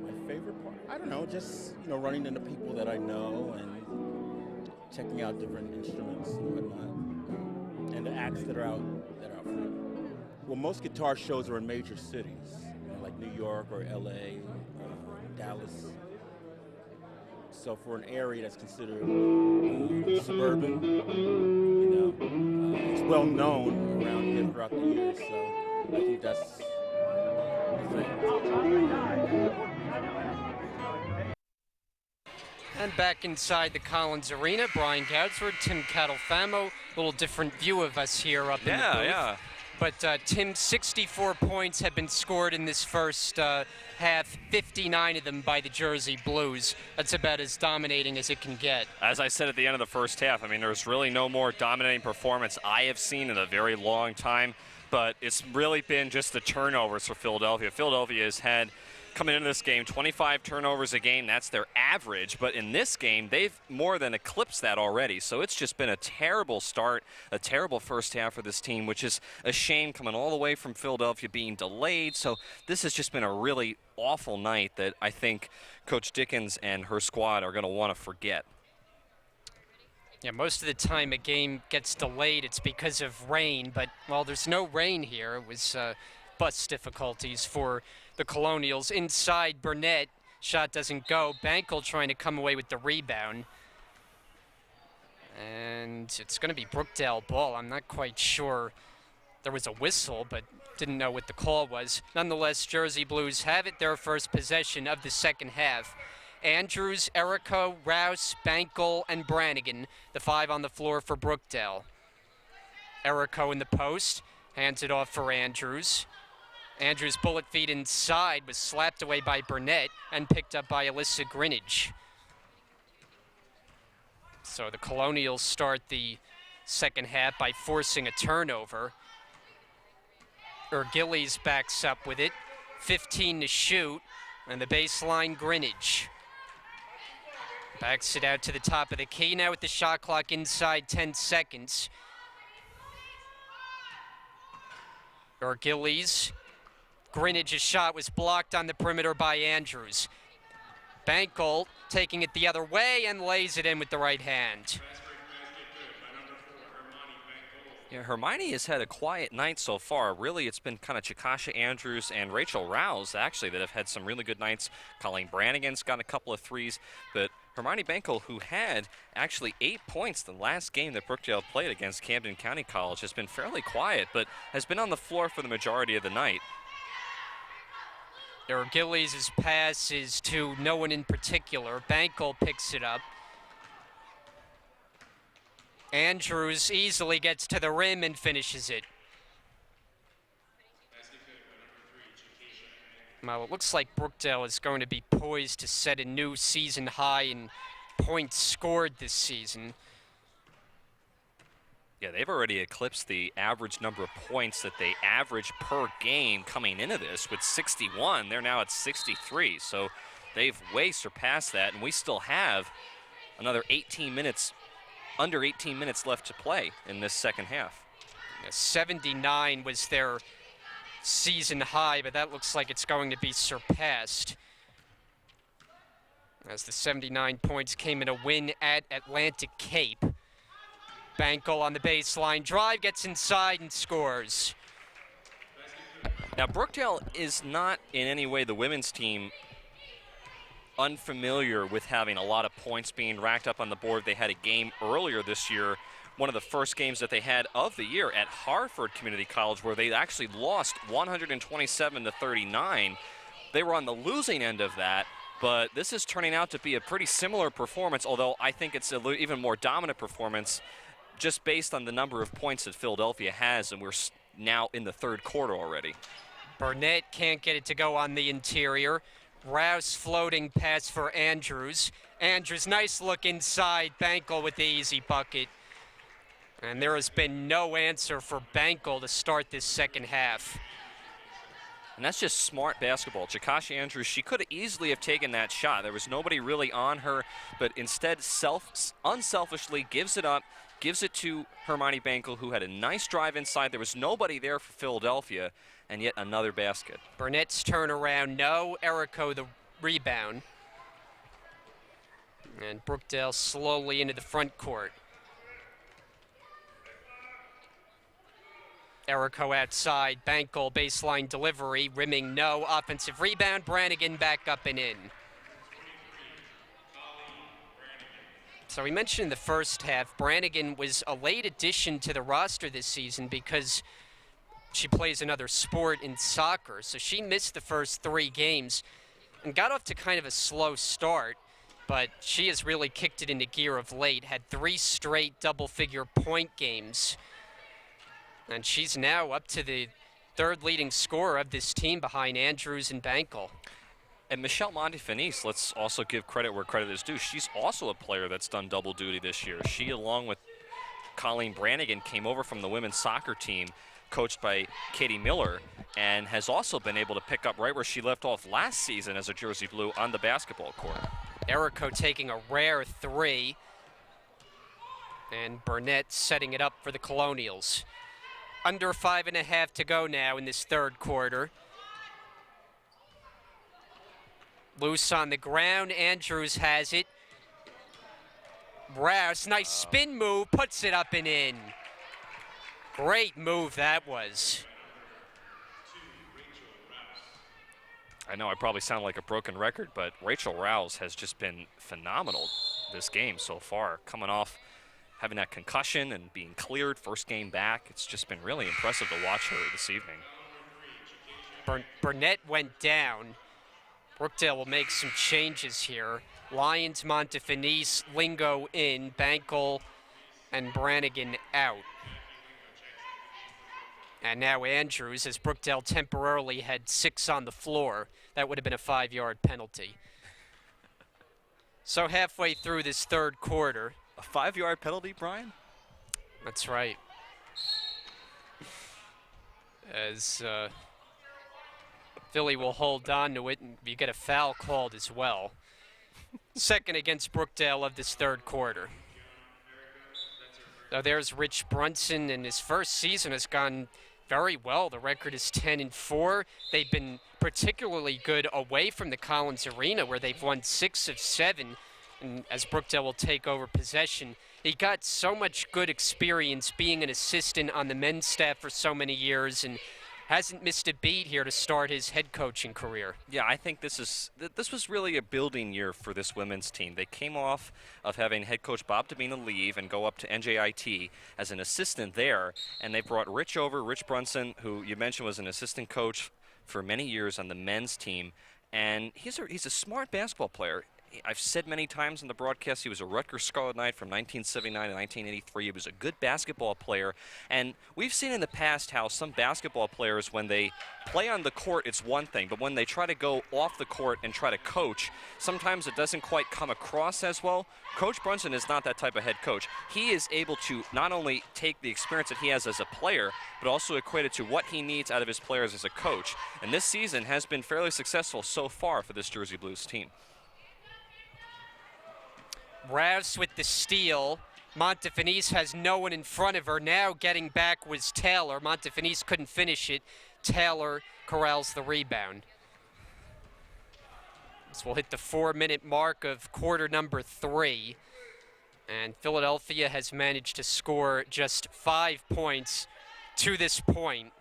My favorite part? I don't know, just running into people that I know and checking out different instruments and whatnot, and the acts that are out front. Well, most guitar shows are in major cities, like New York or LA, Dallas. So for an area that's considered suburban, it's well known around here throughout the years. So I think that's the thing. And back inside the Collins Arena, Brian Goudsford, Tim Catalfamo, a little different view of us here up in the booth. Yeah. But Tim, 64 points have been scored in this first half, 59 of them by the Jersey Blues. That's about as dominating as it can get. As I said at the end of the first half, I mean, there's really no more dominating performance I have seen in a very long time, but it's really been just the turnovers for Philadelphia. Philadelphia has had, coming into this game, 25 turnovers a game. That's their average, but in this game, they've more than eclipsed that already. So it's just been a terrible start, a terrible first half for this team, which is a shame coming all the way from Philadelphia being delayed. So this has just been a really awful night that I think Coach Dickens and her squad are going to want to forget. Yeah, most of the time a game gets delayed, it's because of rain, but, well, there's no rain here. It was bus difficulties for the Colonials. Inside, Burnett, shot doesn't go. Bankel trying to come away with the rebound. And it's going to be Brookdale ball. I'm not quite sure. There was a whistle, but didn't know what the call was. Nonetheless, Jersey Blues have it, their first possession of the second half. Andrews, Erico, Rouse, Bankel, and Brannigan, the five on the floor for Brookdale. Erico in the post, hands it off for Andrews. Andrews' bullet feed inside was slapped away by Burnett and picked up by Alyssa Greenidge. So the Colonials start the second half by forcing a turnover. Gillies backs up with it, 15 to shoot, and the baseline Greenidge. Backs it out to the top of the key now with the shot clock inside 10 seconds. Gillies. Greenidge's shot was blocked on the perimeter by Andrews. Bankel taking it the other way and lays it in with the right hand. Yeah, Hermione has had a quiet night so far. Really, it's been kind of Chikasha Andrews and Rachel Rouse, actually, that have had some really good nights. Colleen Brannigan's got a couple of threes, but Hermione Bankel, who had actually 8 points the last game that Brookdale played against Camden County College, has been fairly quiet, but has been on the floor for the majority of the night. Gillies' pass is to no one in particular. Bankel picks it up. Andrews easily gets to the rim and finishes it. Well, it looks like Brookdale is going to be poised to set a new season high in points scored this season. Yeah, they've already eclipsed the average number of points that they average per game coming into this with 61. They're now at 63, so they've way surpassed that, and we still have another 18 minutes, under 18 minutes left to play in this second half. Yeah, 79 was their season high, but that looks like it's going to be surpassed, as the 79 points came in a win at Atlantic Cape. Bankel on the baseline drive, gets inside and scores. Now, Brookdale is not in any way the women's team unfamiliar with having a lot of points being racked up on the board. They had a game earlier this year, one of the first games that they had of the year at Hartford Community College, where they actually lost 127 to 39. They were on the losing end of that, But this is turning out to be a pretty similar performance, although I think it's an even more dominant performance just based on the number of points that Philadelphia has, and we're now in the third quarter already. Burnett can't get it to go on the interior. Rouse floating pass for Andrews. Andrews, nice look inside. Bankel with the easy bucket. And there has been no answer for Bankel to start this second half. And that's just smart basketball. Chikashi Andrews, she could easily have taken that shot. There was nobody really on her, but instead unselfishly gives it up, gives it to Hermione Bankel, who had a nice drive inside. There was nobody there for Philadelphia, and yet another basket. Burnett's turnaround, no. Errico the rebound. And Brookdale slowly into the front court. Errico outside, Bankel baseline delivery, rimming no, offensive rebound, Brannigan back up and in. So we mentioned in the first half, Brannigan was a late addition to the roster this season because she plays another sport in soccer, so she missed the first 3 games and got off to kind of a slow start, but she has really kicked it into gear of late, had 3 straight double-figure point games. And she's now up to the 3rd leading scorer of this team behind Andrews and Bankel. And Michelle Montefinis, let's also give credit where credit is due. She's also a player that's done double duty this year. She, along with Colleen Brannigan, came over from the women's soccer team, coached by Katie Miller, and has also been able to pick up right where she left off last season as a Jersey Blue on the basketball court. Errico taking a rare 3, and Burnett setting it up for the Colonials. Under 5.5 to go now in this 3rd quarter. Loose on the ground, Andrews has it. Rouse, nice spin move, puts it up and in. Great move that was. I know I probably sound like a broken record, but Rachel Rouse has just been phenomenal this game so far, coming off having that concussion and being cleared first game back. It's just been really impressive to watch her this evening. Burnett went down. Brookdale will make some changes here. Lyons, Montefinis, Lingo in, Bankel, and Brannigan out. And now Andrews, as Brookdale temporarily had 6 on the floor. That would have been a 5-yard penalty. So halfway through this 3rd quarter. A 5-yard penalty, Brian? That's right. As Philly will hold on to it, and you get a foul called as well. Second against Brookdale of this 3rd quarter. So there's Rich Brunson, and his first season has gone very well. The record is 10-4. They've been particularly good away from the Collins Arena, where they've won 6 of 7. And as Brookdale will take over possession, he got so much good experience being an assistant on the men's staff for so many years, and hasn't missed a beat here to start his head coaching career. Yeah, I think this was really a building year for this women's team. They came off of having head coach Bob Davina leave and go up to NJIT as an assistant there, and they brought Rich over, Rich Brunson, who you mentioned was an assistant coach for many years on the men's team, and he's a smart basketball player. I've said many times in the broadcast he was a Rutgers Scarlet Knight from 1979 to 1983. He was a good basketball player. And we've seen in the past how some basketball players, when they play on the court, it's one thing. But when they try to go off the court and try to coach, sometimes it doesn't quite come across as well. Coach Brunson is not that type of head coach. He is able to not only take the experience that he has as a player, but also equate it to what he needs out of his players as a coach. And this season has been fairly successful so far for this Jersey Blues team. Rouse with the steal. Montefinis has no one in front of her. Now getting back was Taylor. Montefinis couldn't finish it. Taylor corrals the rebound. This will hit the 4-minute mark of quarter number 3. And Philadelphia has managed to score just 5 points to this point.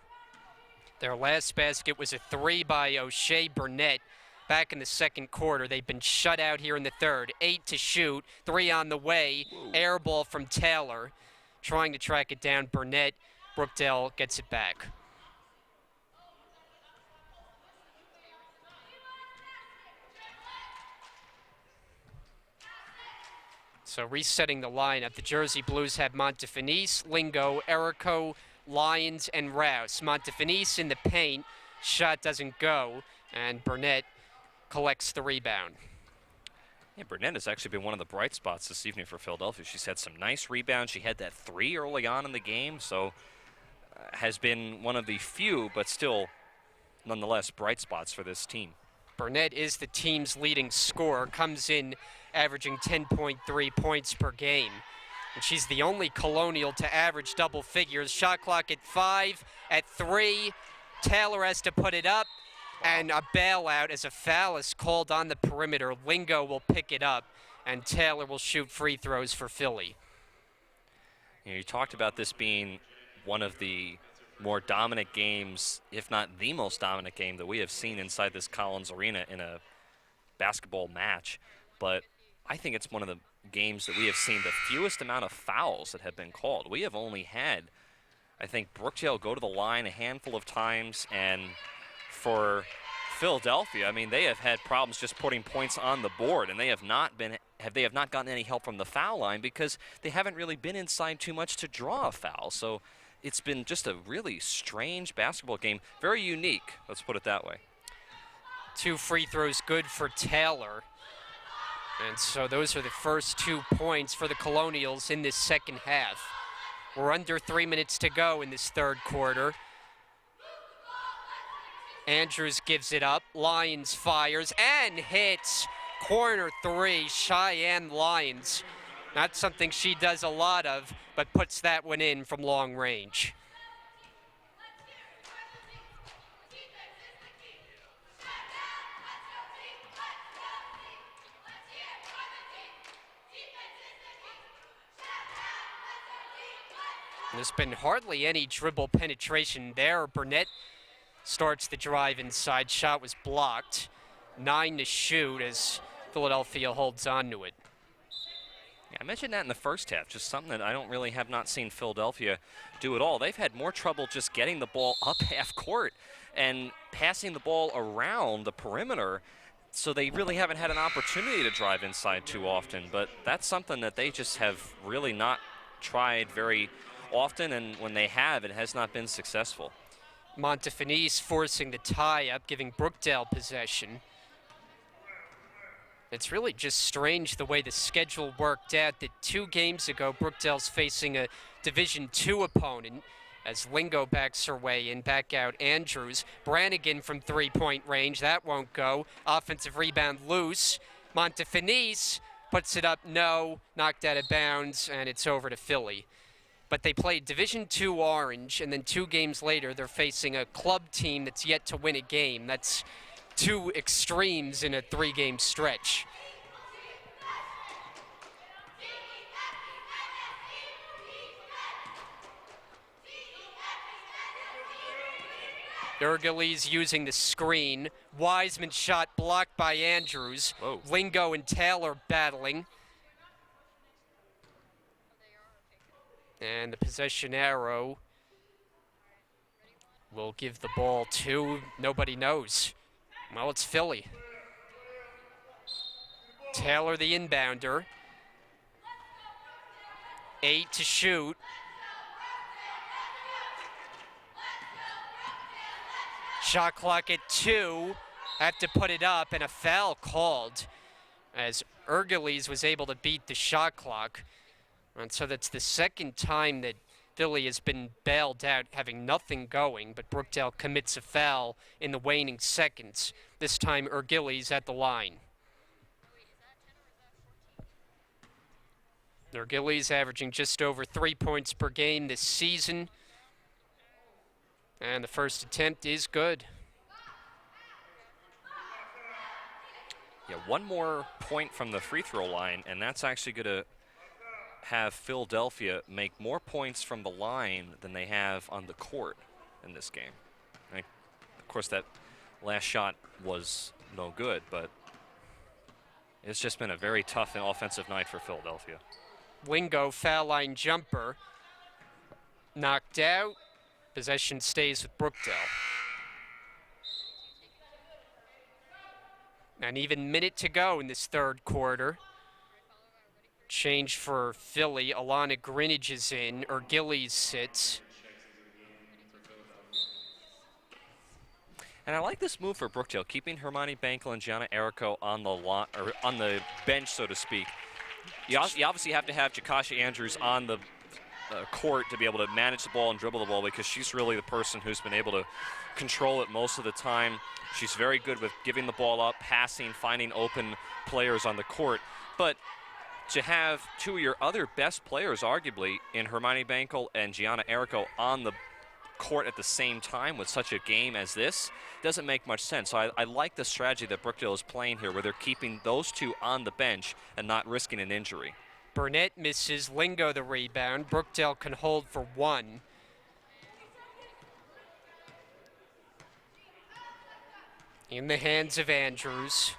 Their last basket was a 3 by O'Shea Burnett. Back in the 2nd quarter. They've been shut out here in the 3rd. 8 to shoot, 3 on the way. Whoa. Air ball from Taylor. Trying to track it down. Burnett. Brookdale gets it back. So resetting the lineup, the Jersey Blues have Montefinice, Lingo, Erico, Lyons, and Rouse. Montefinice in the paint, shot doesn't go, and Burnett collects the rebound. Yeah, Burnett has actually been one of the bright spots this evening for Philadelphia. She's had some nice rebounds. She had that 3 early on in the game, so has been one of the few, but still, nonetheless, bright spots for this team. Burnett is the team's leading scorer, comes in averaging 10.3 points per game. And she's the only Colonial to average double figures. Shot clock at 5, at 3. Taylor has to put it up, and a bailout as a foul is called on the perimeter. Lingo will pick it up, and Taylor will shoot free throws for Philly. You talked about this being one of the more dominant games, if not the most dominant game that we have seen inside this Collins Arena in a basketball match. But I think it's one of the games that we have seen the fewest amount of fouls that have been called. We have only had, I think, Brookdale go to the line a handful of times, and for Philadelphia, I mean, they have had problems just putting points on the board, and they have not gotten any help from the foul line because they haven't really been inside too much to draw a foul. So it's been just a really strange basketball game, very unique, let's put it that way. 2 free throws good for Taylor. And so those are the first 2 points for the Colonials in this second half. We're under 3 minutes to go in this third quarter. Andrews gives it up. Lyons fires and hits. Corner 3, Cheyenne Lyons. Not something she does a lot of, but puts that one in from long range. There's been hardly any dribble penetration there. Burnett starts the drive inside. Shot was blocked. 9 to shoot as Philadelphia holds on to it. Yeah, I mentioned that in the first half, just something that I don't really have not seen Philadelphia do at all. They've had more trouble just getting the ball up half court and passing the ball around the perimeter, so they really haven't had an opportunity to drive inside too often. But that's something that they just have really not tried very often, and when they have, it has not been successful. Montefinice forcing the tie-up, giving Brookdale possession. It's really just strange the way the schedule worked out, that 2 games ago, Brookdale's facing a Division II opponent as Lingo backs her way in, back out Andrews. Brannigan from 3-point range, that won't go. Offensive rebound loose. Montefinice puts it up, no, knocked out of bounds, and it's over to Philly. But they played Division II Orange, and then 2 games later, they're facing a club team that's yet to win a game. That's 2 extremes in a 3-game stretch. Urgeles using the screen. Wiseman shot blocked by Andrews. Whoa. Lingo and Taylor battling. And the possession arrow will give the ball to nobody knows. Well, it's Philly. Taylor the inbounder. 8 to shoot. Shot clock at 2. Have to put it up, and a foul called as Urgeles was able to beat the shot clock. And so that's the second time that Philly has been bailed out, having nothing going, but Brookdale commits a foul in the waning seconds. This time, Urgeles at the line. Urgeles averaging just over 3 points per game this season. And the first attempt is good. Yeah, 1 more point from the free throw line, and that's actually going to have Philadelphia make more points from the line than they have on the court in this game. Of course, that last shot was no good, but it's just been a very tough and offensive night for Philadelphia. Lingo, foul line jumper. Knocked out. Possession stays with Brookdale. An even minute to go in this third quarter. Change for Philly. Alana Greenidge is in. Gillies sits. And I like this move for Brookdale, keeping Hermione Bankel and Gianna Errico on the bench, so to speak. You obviously have to have Jakashi Andrews on the court to be able to manage the ball and dribble the ball, because she's really the person who's been able to control it most of the time. She's very good with giving the ball up, passing, finding open players on the court. But to have two of your other best players, arguably, in Hermione Bankel and Gianna Errico on the court at the same time with such a game as this doesn't make much sense. So I like the strategy that Brookdale is playing here, where they're keeping those two on the bench and not risking an injury. Burnett misses. Lingo the rebound. Brookdale can hold for one. In the hands of Andrews.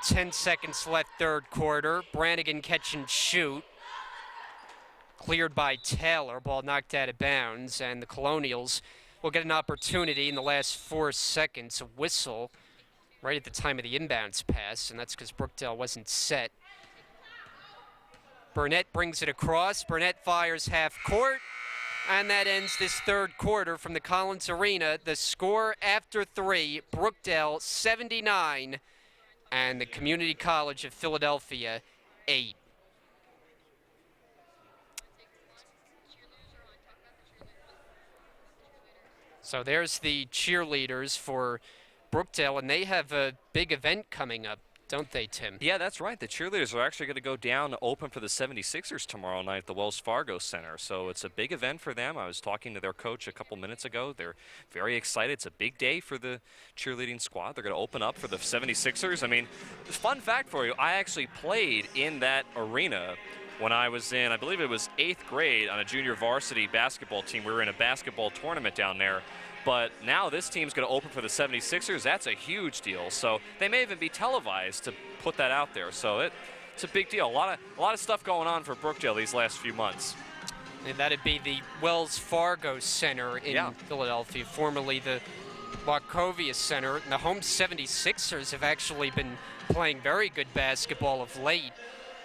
10 seconds left, third quarter. Brannigan catch and shoot. Cleared by Taylor. Ball knocked out of bounds. And the Colonials will get an opportunity in the last 4 seconds. A whistle right at the time of the inbounds pass, and that's because Brookdale wasn't set. Burnett brings it across. Burnett fires half court. And that ends this third quarter from the Collins Arena. The score after 3, Brookdale 79 and the Community College of Philadelphia 8. So there's the cheerleaders for Brookdale, and they have a big event coming up, don't they, Tim? Yeah, that's right. The cheerleaders are actually going to go down to open for the 76ers tomorrow night at the Wells Fargo Center. So it's a big event for them. I was talking to their coach a couple minutes ago. They're very excited. It's a big day for the cheerleading squad. They're going to open up for the 76ers. I mean, fun fact for you, I actually played in that arena when I was in, I believe it was 8th grade, on a junior varsity basketball team. We were in a basketball tournament down there. But now this team's going to open for the 76ers. That's a huge deal. So they may even be televised to put that out there. So it's a big deal. A lot of stuff going on for Brookdale these last few months. And that'd be the Wells Fargo Center in Philadelphia, formerly the Wachovia Center. And the home 76ers have actually been playing very good basketball of late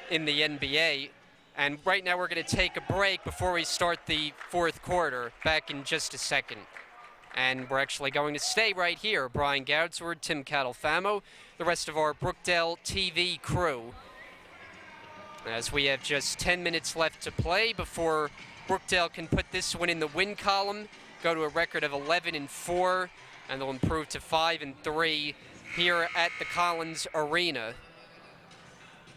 in the NBA. And right now we're going to take a break before we start the fourth quarter. Back in just a second. And we're actually going to stay right here. Brian Goudsward, Tim Catalfamo, the rest of our Brookdale TV crew. As we have just 10 minutes left to play before Brookdale can put this one in the win column, go to a record of 11-4, and they'll improve to 5-3 here at the Collins Arena.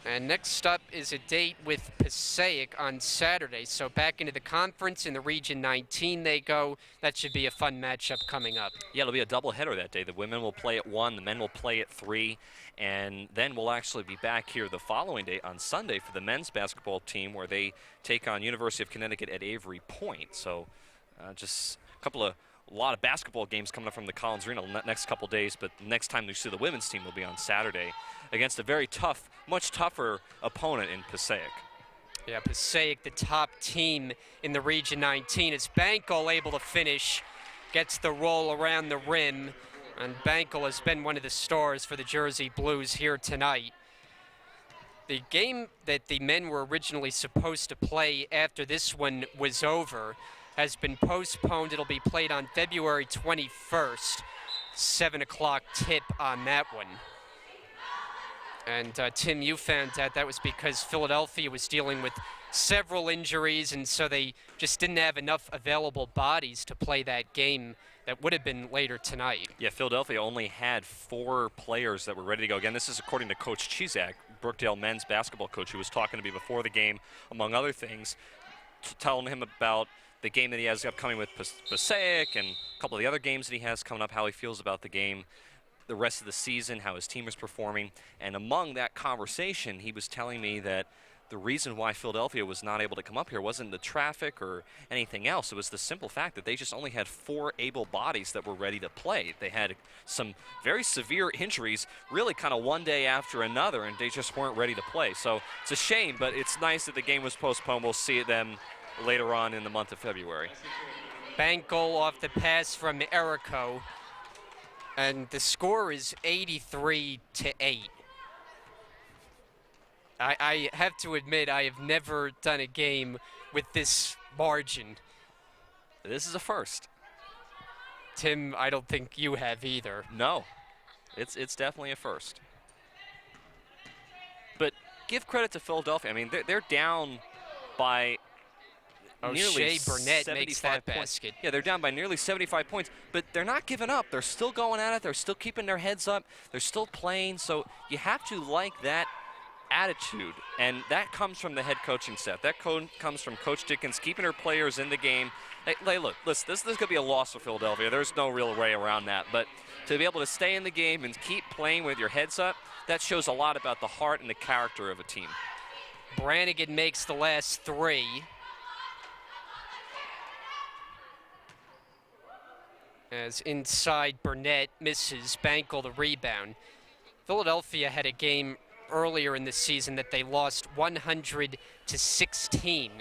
And next up is a date with Passaic on Saturday. So back into the conference in the Region 19 they go. That should be a fun matchup coming up. Yeah, it'll be a doubleheader that day. The women will play at 1, the men will play at 3, and then we'll actually be back here the following day on Sunday for the men's basketball team, where they take on University of Connecticut at Avery Point. So just a lot of basketball games coming up from the Collins Arena next couple days, but next time we see the women's team will be on Saturday against a very tough, much tougher opponent in Passaic. Yeah, Passaic, the top team in the Region 19. Is Bankel able to finish, gets the roll around the rim, and Bankel has been one of the stars for the Jersey Blues here tonight. The game that the men were originally supposed to play after this one was over has been postponed. It'll be played on February 21st, 7 o'clock tip on that one. And Tim, you found out that was because Philadelphia was dealing with several injuries, and so they just didn't have enough available bodies to play that game that would have been later tonight. Yeah, Philadelphia only had 4 players that were ready to go. Again, this is according to Coach Chizak, Brookdale men's basketball coach, who was talking to me before the game, among other things, telling him about the game that he has upcoming with Passaic and a couple of the other games that he has coming up, how he feels about the game, the rest of the season, how his team is performing. And among that conversation, he was telling me that the reason why Philadelphia was not able to come up here wasn't the traffic or anything else. It was the simple fact that they just only had 4 able bodies that were ready to play. They had some very severe injuries, really kind of one day after another, and they just weren't ready to play. So it's a shame, but it's nice that the game was postponed. We'll see them later on in the month of February. Bankel off the pass from Errico. And the score is 83-8. I have to admit, I have never done a game with this margin. This is a first. Tim, I don't think you have either. No, it's definitely a first. But give credit to Philadelphia. I mean, they're down by nearly Shea Burnett 75 makes that points. basket. Yeah, they're down by nearly 75 points, but they're not giving up. They're still going at it. They're still keeping their heads up. They're still playing. So you have to like that attitude, and that comes from the head coaching staff. That comes from Coach Dickens keeping her players in the game. Look, listen, this could be a loss for Philadelphia. There's no real way around that. But to be able to stay in the game and keep playing with your heads up, that shows a lot about the heart and the character of a team. Brannigan makes the last three. As inside, Burnett misses. Bankel the rebound. Philadelphia had a game earlier in the season that they lost 100-16.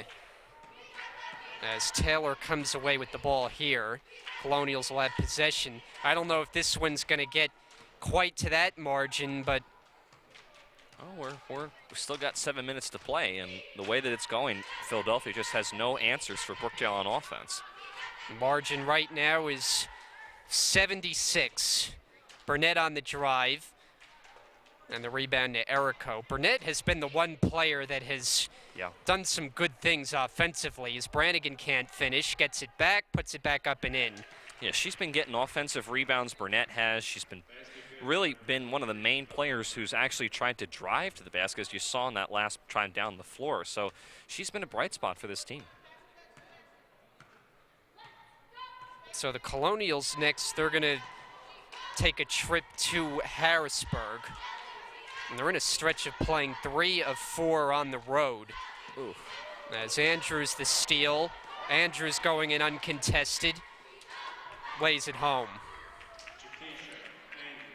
As Taylor comes away with the ball here, Colonials will have possession. I don't know if this one's going to get quite to that margin, but oh, we've still got 7 minutes to play, and the way that it's going, Philadelphia just has no answers for Brookdale on offense. The margin right now is 76. Burnett on the drive. And the rebound to Errico. Burnett has been the one player that has done some good things offensively. As Brannigan can't finish, gets it back, puts it back up and in. Yeah, she's been getting offensive rebounds. Burnett has. She's really been one of the main players who's actually tried to drive to the basket, as you saw in that last try down the floor. So she's been a bright spot for this team. So the Colonials next, they're going to take a trip to Harrisburg. And they're in a stretch of playing 3 of 4 on the road. Oof. As Andrews the steal. Andrews going in uncontested. Lays it home.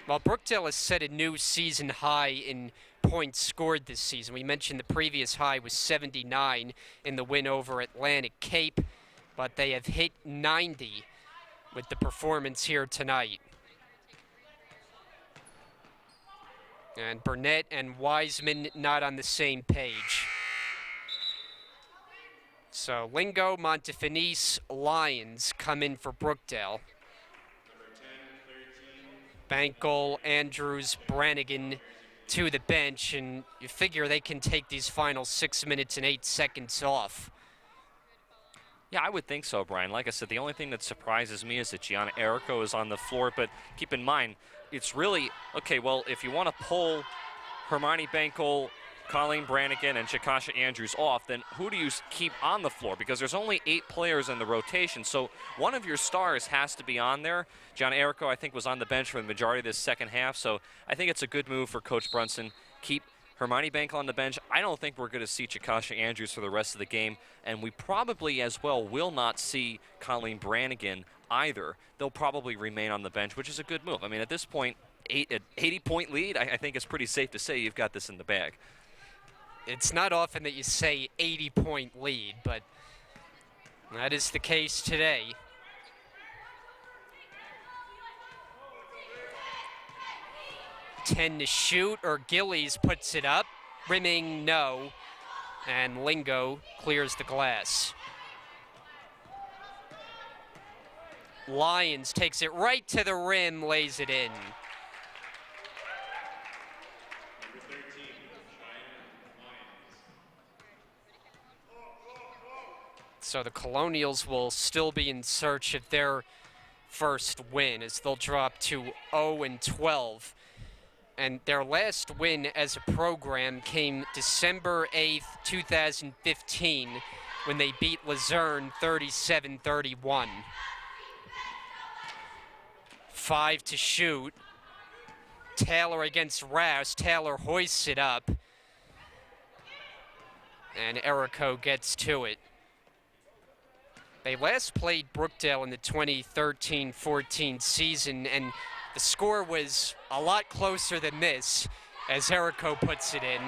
Well, Brookdale has set a new season high in points scored this season. We mentioned the previous high was 79 in the win over Atlantic Cape, but they have hit 90 with the performance here tonight. And Burnett and Wiseman not on the same page. So Lingo, Montefinice, Lyons come in for Brookdale. Bankel, Andrews, Brannigan to the bench, and you figure they can take these final 6 minutes and 8 seconds off. Yeah, I would think so, Brian. Like I said, the only thing that surprises me is that Gianna Errico is on the floor, but keep in mind, it's really, okay, well, if you want to pull Hermione Bankel, Colleen Brannigan, and Chakasha Andrews off, then who do you keep on the floor? Because there's only 8 players in the rotation, so one of your stars has to be on there. Gianna Errico, I think, was on the bench for the majority of this second half, so I think it's a good move for Coach Brunson. Keep Hermione Bankel on the bench. I don't think we're going to see Chakasha Andrews for the rest of the game, and we probably as well will not see Colleen Brannigan either. They'll probably remain on the bench, which is a good move. I mean, at this point, an 80-point lead, I think it's pretty safe to say you've got this in the bag. It's not often that you say 80-point lead, but that is the case today. Ten to shoot, or Gillies puts it up. Rimming, no. And Lingo clears the glass. Lyons takes it right to the rim, lays it in. So the Colonials will still be in search of their first win as they'll drop to 0-12. And their last win as a program came December 8th, 2015, when they beat Luzerne 37-31. 5 to shoot. Taylor against Rouse. Taylor hoists it up. And Errico gets to it. They last played Brookdale in the 2013-14 season, and the score was a lot closer than this, as Errico puts it in.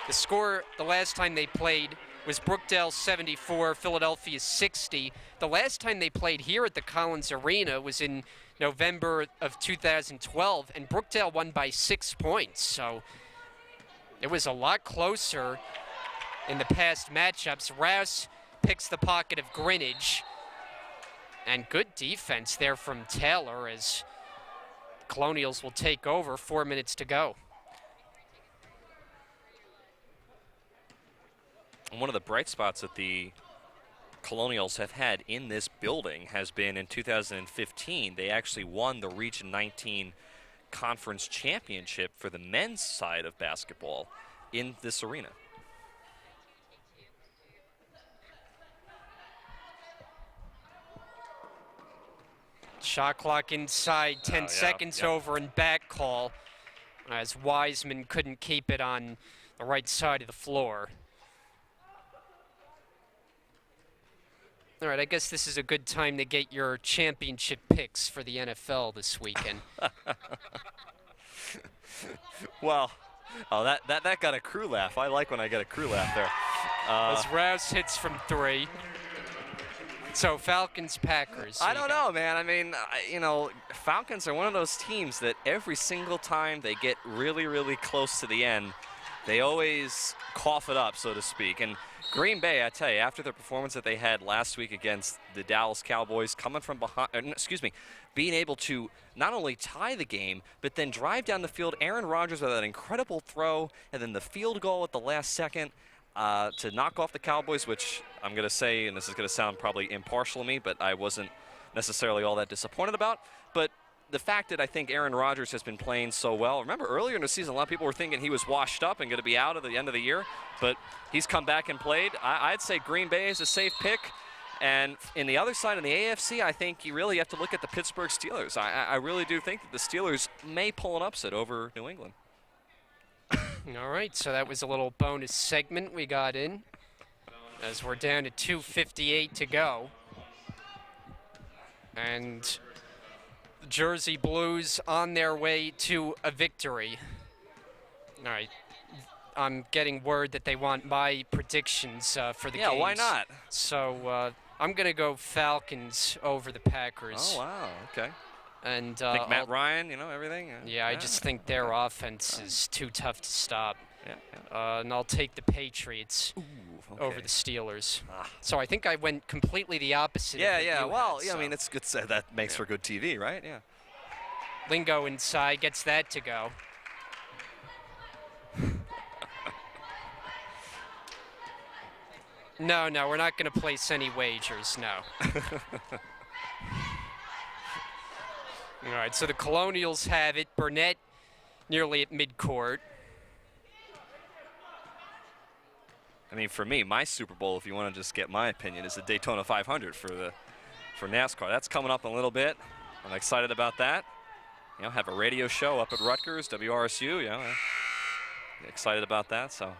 The score the last time they played was Brookdale 74, Philadelphia 60. The last time they played here at the Collins Arena was in November of 2012, and Brookdale won by 6 points. So It was a lot closer in the past matchups. Rouse picks the pocket of Greenwich. And good defense there from Taylor as Colonials will take over. 4 minutes to go. And one of the bright spots that the Colonials have had in this building has been in 2015. They actually won the Region 19 Conference Championship for the men's side of basketball in this arena. Shot clock inside, 10 seconds over and back call as Wiseman couldn't keep it on the right side of the floor. All right, I guess this is a good time to get your championship picks for the NFL this weekend. Well, oh, that got a crew laugh. I like when I get a crew laugh there. As Rouse hits from 3. So Falcons, Packers. I don't know, man. I mean, Falcons are one of those teams that every single time they get really, really close to the end, they always cough it up, so to speak. And Green Bay, I tell you, after the performance that they had last week against the Dallas Cowboys, coming from behind, being able to not only tie the game, but then drive down the field. Aaron Rodgers with that incredible throw, and then the field goal at the last second to knock off the Cowboys, which I'm going to say, and this is going to sound probably impartial to me, but I wasn't necessarily all that disappointed about. But the fact that I think Aaron Rodgers has been playing so well. Remember earlier in the season, a lot of people were thinking he was washed up and going to be out at the end of the year, but he's come back and played. I'd say Green Bay is a safe pick. And in the other side, in the AFC, I think you really have to look at the Pittsburgh Steelers. I really do think that the Steelers may pull an upset over New England. All right, so that was a little bonus segment we got in as we're down to 2:58 to go. And the Jersey Blues on their way to a victory. All right, I'm getting word that they want my predictions for the games. Yeah, why not? So I'm going to go Falcons over the Packers. Oh, wow, okay. And think Matt Ryan, everything? Yeah, I just think their offense is too tough to stop. Yeah. And I'll take the Patriots over the Steelers. So I think I went completely the opposite. Yeah. Well, I mean, it's good. That makes for good TV, right? Yeah. Lingo inside gets that to go. No, we're not going to place any wagers, no. All right, so the Colonials have it. Burnett nearly at midcourt. I mean, for me, my Super Bowl, if you want to just get my opinion, is the Daytona 500 for NASCAR. That's coming up in a little bit. I'm excited about that. Have a radio show up at Rutgers, WRSU. Excited about that. So.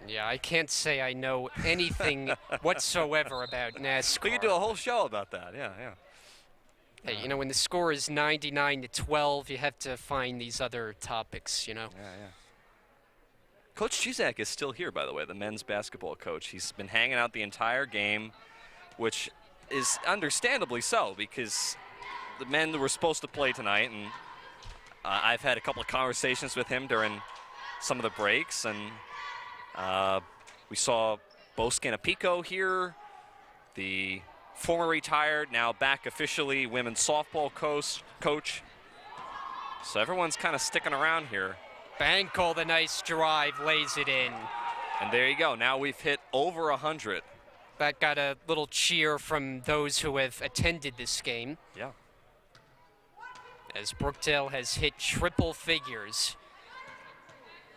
Yeah, I can't say I know anything whatsoever about NASCAR. We could do a whole show about that. Yeah. Hey, when the score is 99-12, you have to find these other topics, Yeah. Coach Chizak is still here, by the way, the men's basketball coach. He's been hanging out the entire game, which is understandably so because the men were supposed to play tonight, and I've had a couple of conversations with him during some of the breaks, and we saw Bo Scanapico here, the former retired, now back officially women's softball coach. So everyone's kind of sticking around here. Bankel, the nice drive, lays it in. And there you go. Now we've hit over 100. That got a little cheer from those who have attended this game. Yeah. As Brookdale has hit triple figures.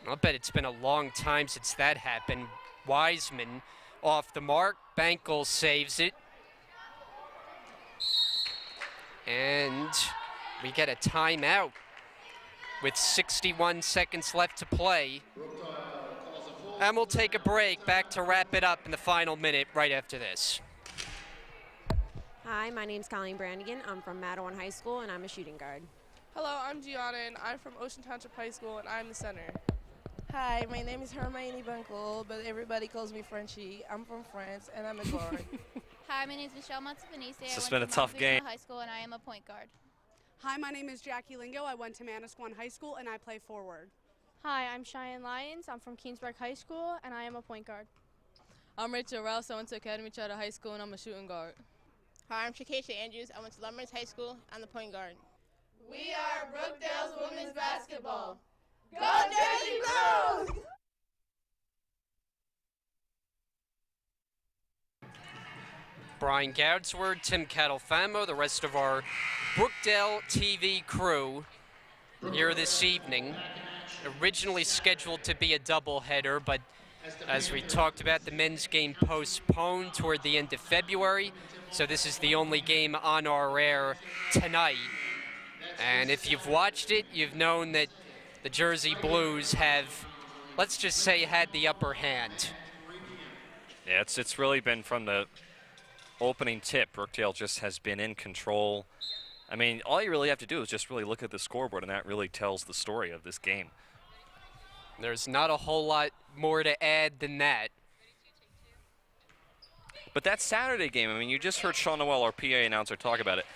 I'll bet it's been a long time since that happened. Wiseman off the mark. Bankel saves it. And we get a timeout with 61 seconds left to play. And we'll take a break, back to wrap it up in the final minute right after this. Hi, my name's Colleen Brannigan. I'm from Mattawan High School, and I'm a shooting guard. Hello, I'm Gianna, and I'm from Ocean Township High School, and I'm the center. Hi, my name is Hermione Bunkel, but everybody calls me Frenchie. I'm from France, and I'm a guard. Hi, my name is Michelle Matsupanise. This has been a tough game. High School, and I am a point guard. Hi, my name is Jackie Lingo. I went to Manasquan High School, and I play forward. Hi, I'm Cheyenne Lyons. I'm from Keensburg High School, and I am a point guard. I'm Rachel Rouse. I went to Academy Charter High School, and I'm a shooting guard. Hi, I'm Shakesha Andrews. I went to Lumber's High School. I'm the point guard. We are Brookdale's women's basketball. Go Jersey Blues! Brian Goudsward, Tim Catalfamo, the rest of our Brookdale TV crew here this evening. Originally scheduled to be a doubleheader, but as we talked about, the men's game postponed toward the end of February, so this is the only game on our air tonight. And if you've watched it, you've known that the Jersey Blues have, let's just say, had the upper hand. Yeah, it's really been from the opening tip. Brookdale just has been in control. I mean, all you really have to do is just really look at the scoreboard, and that really tells the story of this game. There's not a whole lot more to add than that. But that Saturday game, I mean, you just heard Sean Noel, our PA announcer, talk about it.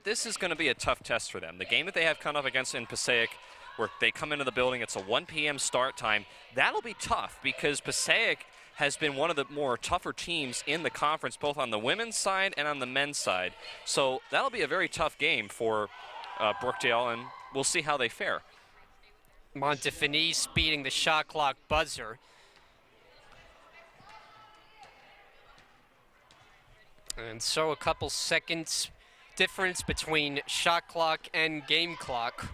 This is going to be a tough test for them. The game that they have come up against in Passaic, where they come into the building, it's a 1 p.m. start time. That'll be tough because Passaic has been one of the more tougher teams in the conference, both on the women's side and on the men's side. So that'll be a very tough game for Brookdale, and we'll see how they fare. Montefinis beating the shot clock buzzer. And so a couple seconds difference between shot clock and game clock.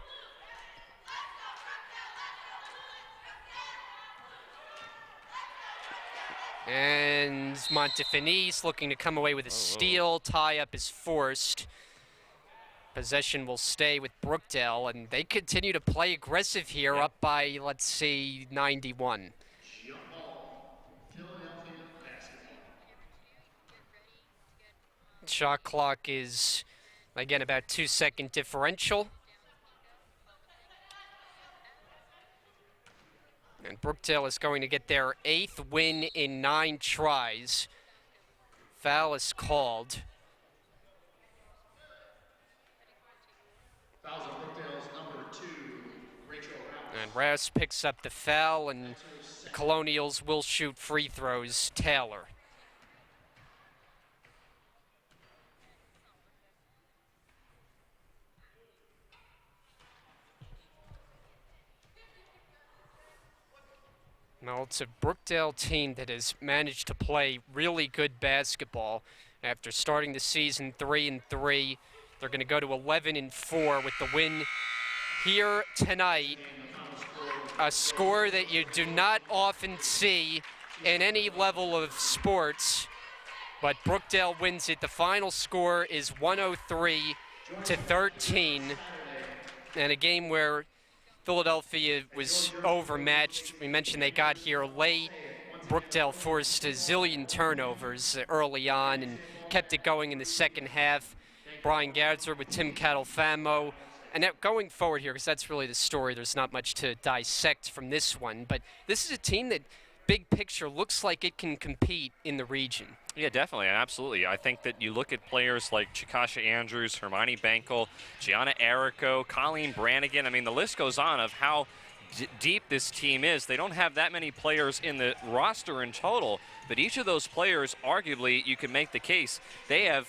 And Montefinis looking to come away with a steal. Tie-up is forced. Possession will stay with Brookdale, and they continue to play aggressive here, up by, let's see, 91. Shot clock is, again, about 2-second differential. And Brookdale is going to get their 8th win in 9 tries. Foul is called. Fouls on Brookdale's number 2, Rachel Rouse. And Rouse picks up the foul, and the Colonials will shoot free throws. Taylor. Now it's a Brookdale team that has managed to play really good basketball after starting the season 3-3. They're going to go to 11-4 with the win here tonight. A score that you do not often see in any level of sports, but Brookdale wins it. The final score is 103-13, and a game where Philadelphia was overmatched. We mentioned they got here late. Brookdale forced a zillion turnovers early on and kept it going in the second half. Brian Goudsward with Tim Catalfamo. And now going forward here, because that's really the story, there's not much to dissect from this one, but this is a team that, big picture, looks like it can compete in the region. Yeah, definitely, absolutely. I think that you look at players like Chikasha Andrews, Hermione Bankel, Gianna Errico, Colleen Brannigan. I mean, the list goes on of how deep this team is. They don't have that many players in the roster in total, but each of those players, arguably, you can make the case, they have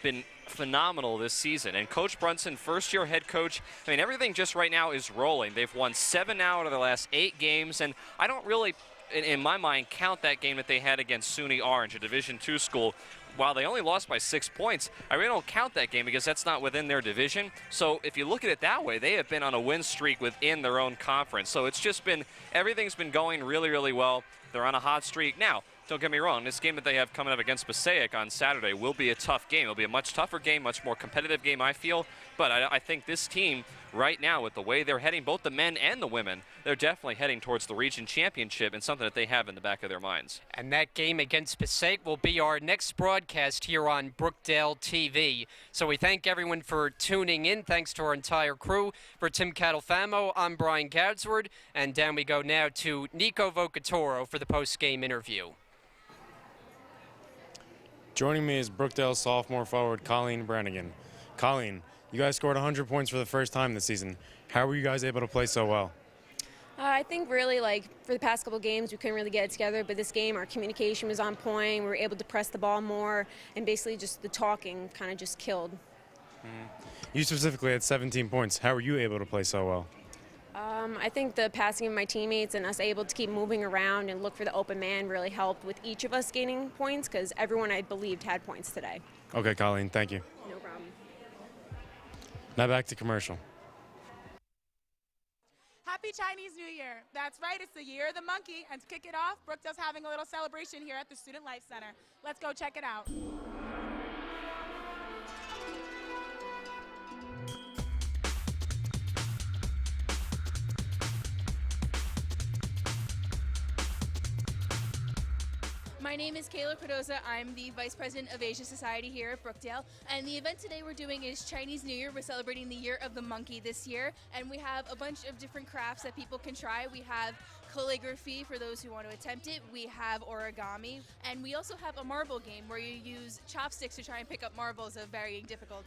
been phenomenal this season. And Coach Brunson, first-year head coach, I mean, everything just right now is rolling. They've won 7 out of the last 8 games, and I don't really, in my mind, count that game that they had against SUNY Orange, a Division II school. While they only lost by 6 points, I really don't count that game because that's not within their division. So if you look at it that way, they have been on a win streak within their own conference. So it's just been, everything's been going really, really well. They're on a hot streak. Now, don't get me wrong, this game that they have coming up against Passaic on Saturday will be a tough game. It'll be a much tougher game, much more competitive game, I feel. But I think this team right now, with the way they're heading, both the men and the women, they're definitely heading towards the region championship and something that they have in the back of their minds. And that game against Passaic will be our next broadcast here on Brookdale TV. So we thank everyone for tuning in. Thanks to our entire crew. For Tim Catalfamo, I'm Brian Goudsward. And down we go now to Nico Vocatoro for the post-game interview. Joining me is Brookdale sophomore forward Colleen Brannigan. Colleen, you guys scored 100 points for the first time this season. How were you guys able to play so well? I think really like for the past couple games we couldn't really get it together, but this game our communication was on point. We were able to press the ball more, and basically just the talking kind of just killed. You specifically had 17 points. How were you able to play so well? I think the passing of my teammates and us able to keep moving around and look for the open man really helped with each of us gaining points because everyone I believed had points today. Okay, Colleen, thank you. No problem. Now back to commercial. Happy Chinese New Year. That's right, it's the year of the monkey. And to kick it off, Brookdale's having a little celebration here at the Student Life Center. Let's go check it out. My name is Kayla Cardoza. I'm the Vice President of Asia Society here at Brookdale. And the event today we're doing is Chinese New Year. We're celebrating the year of the monkey this year. And we have a bunch of different crafts that people can try. We have calligraphy for those who want to attempt it. We have origami. And we also have a marble game where you use chopsticks to try and pick up marbles of varying difficulty.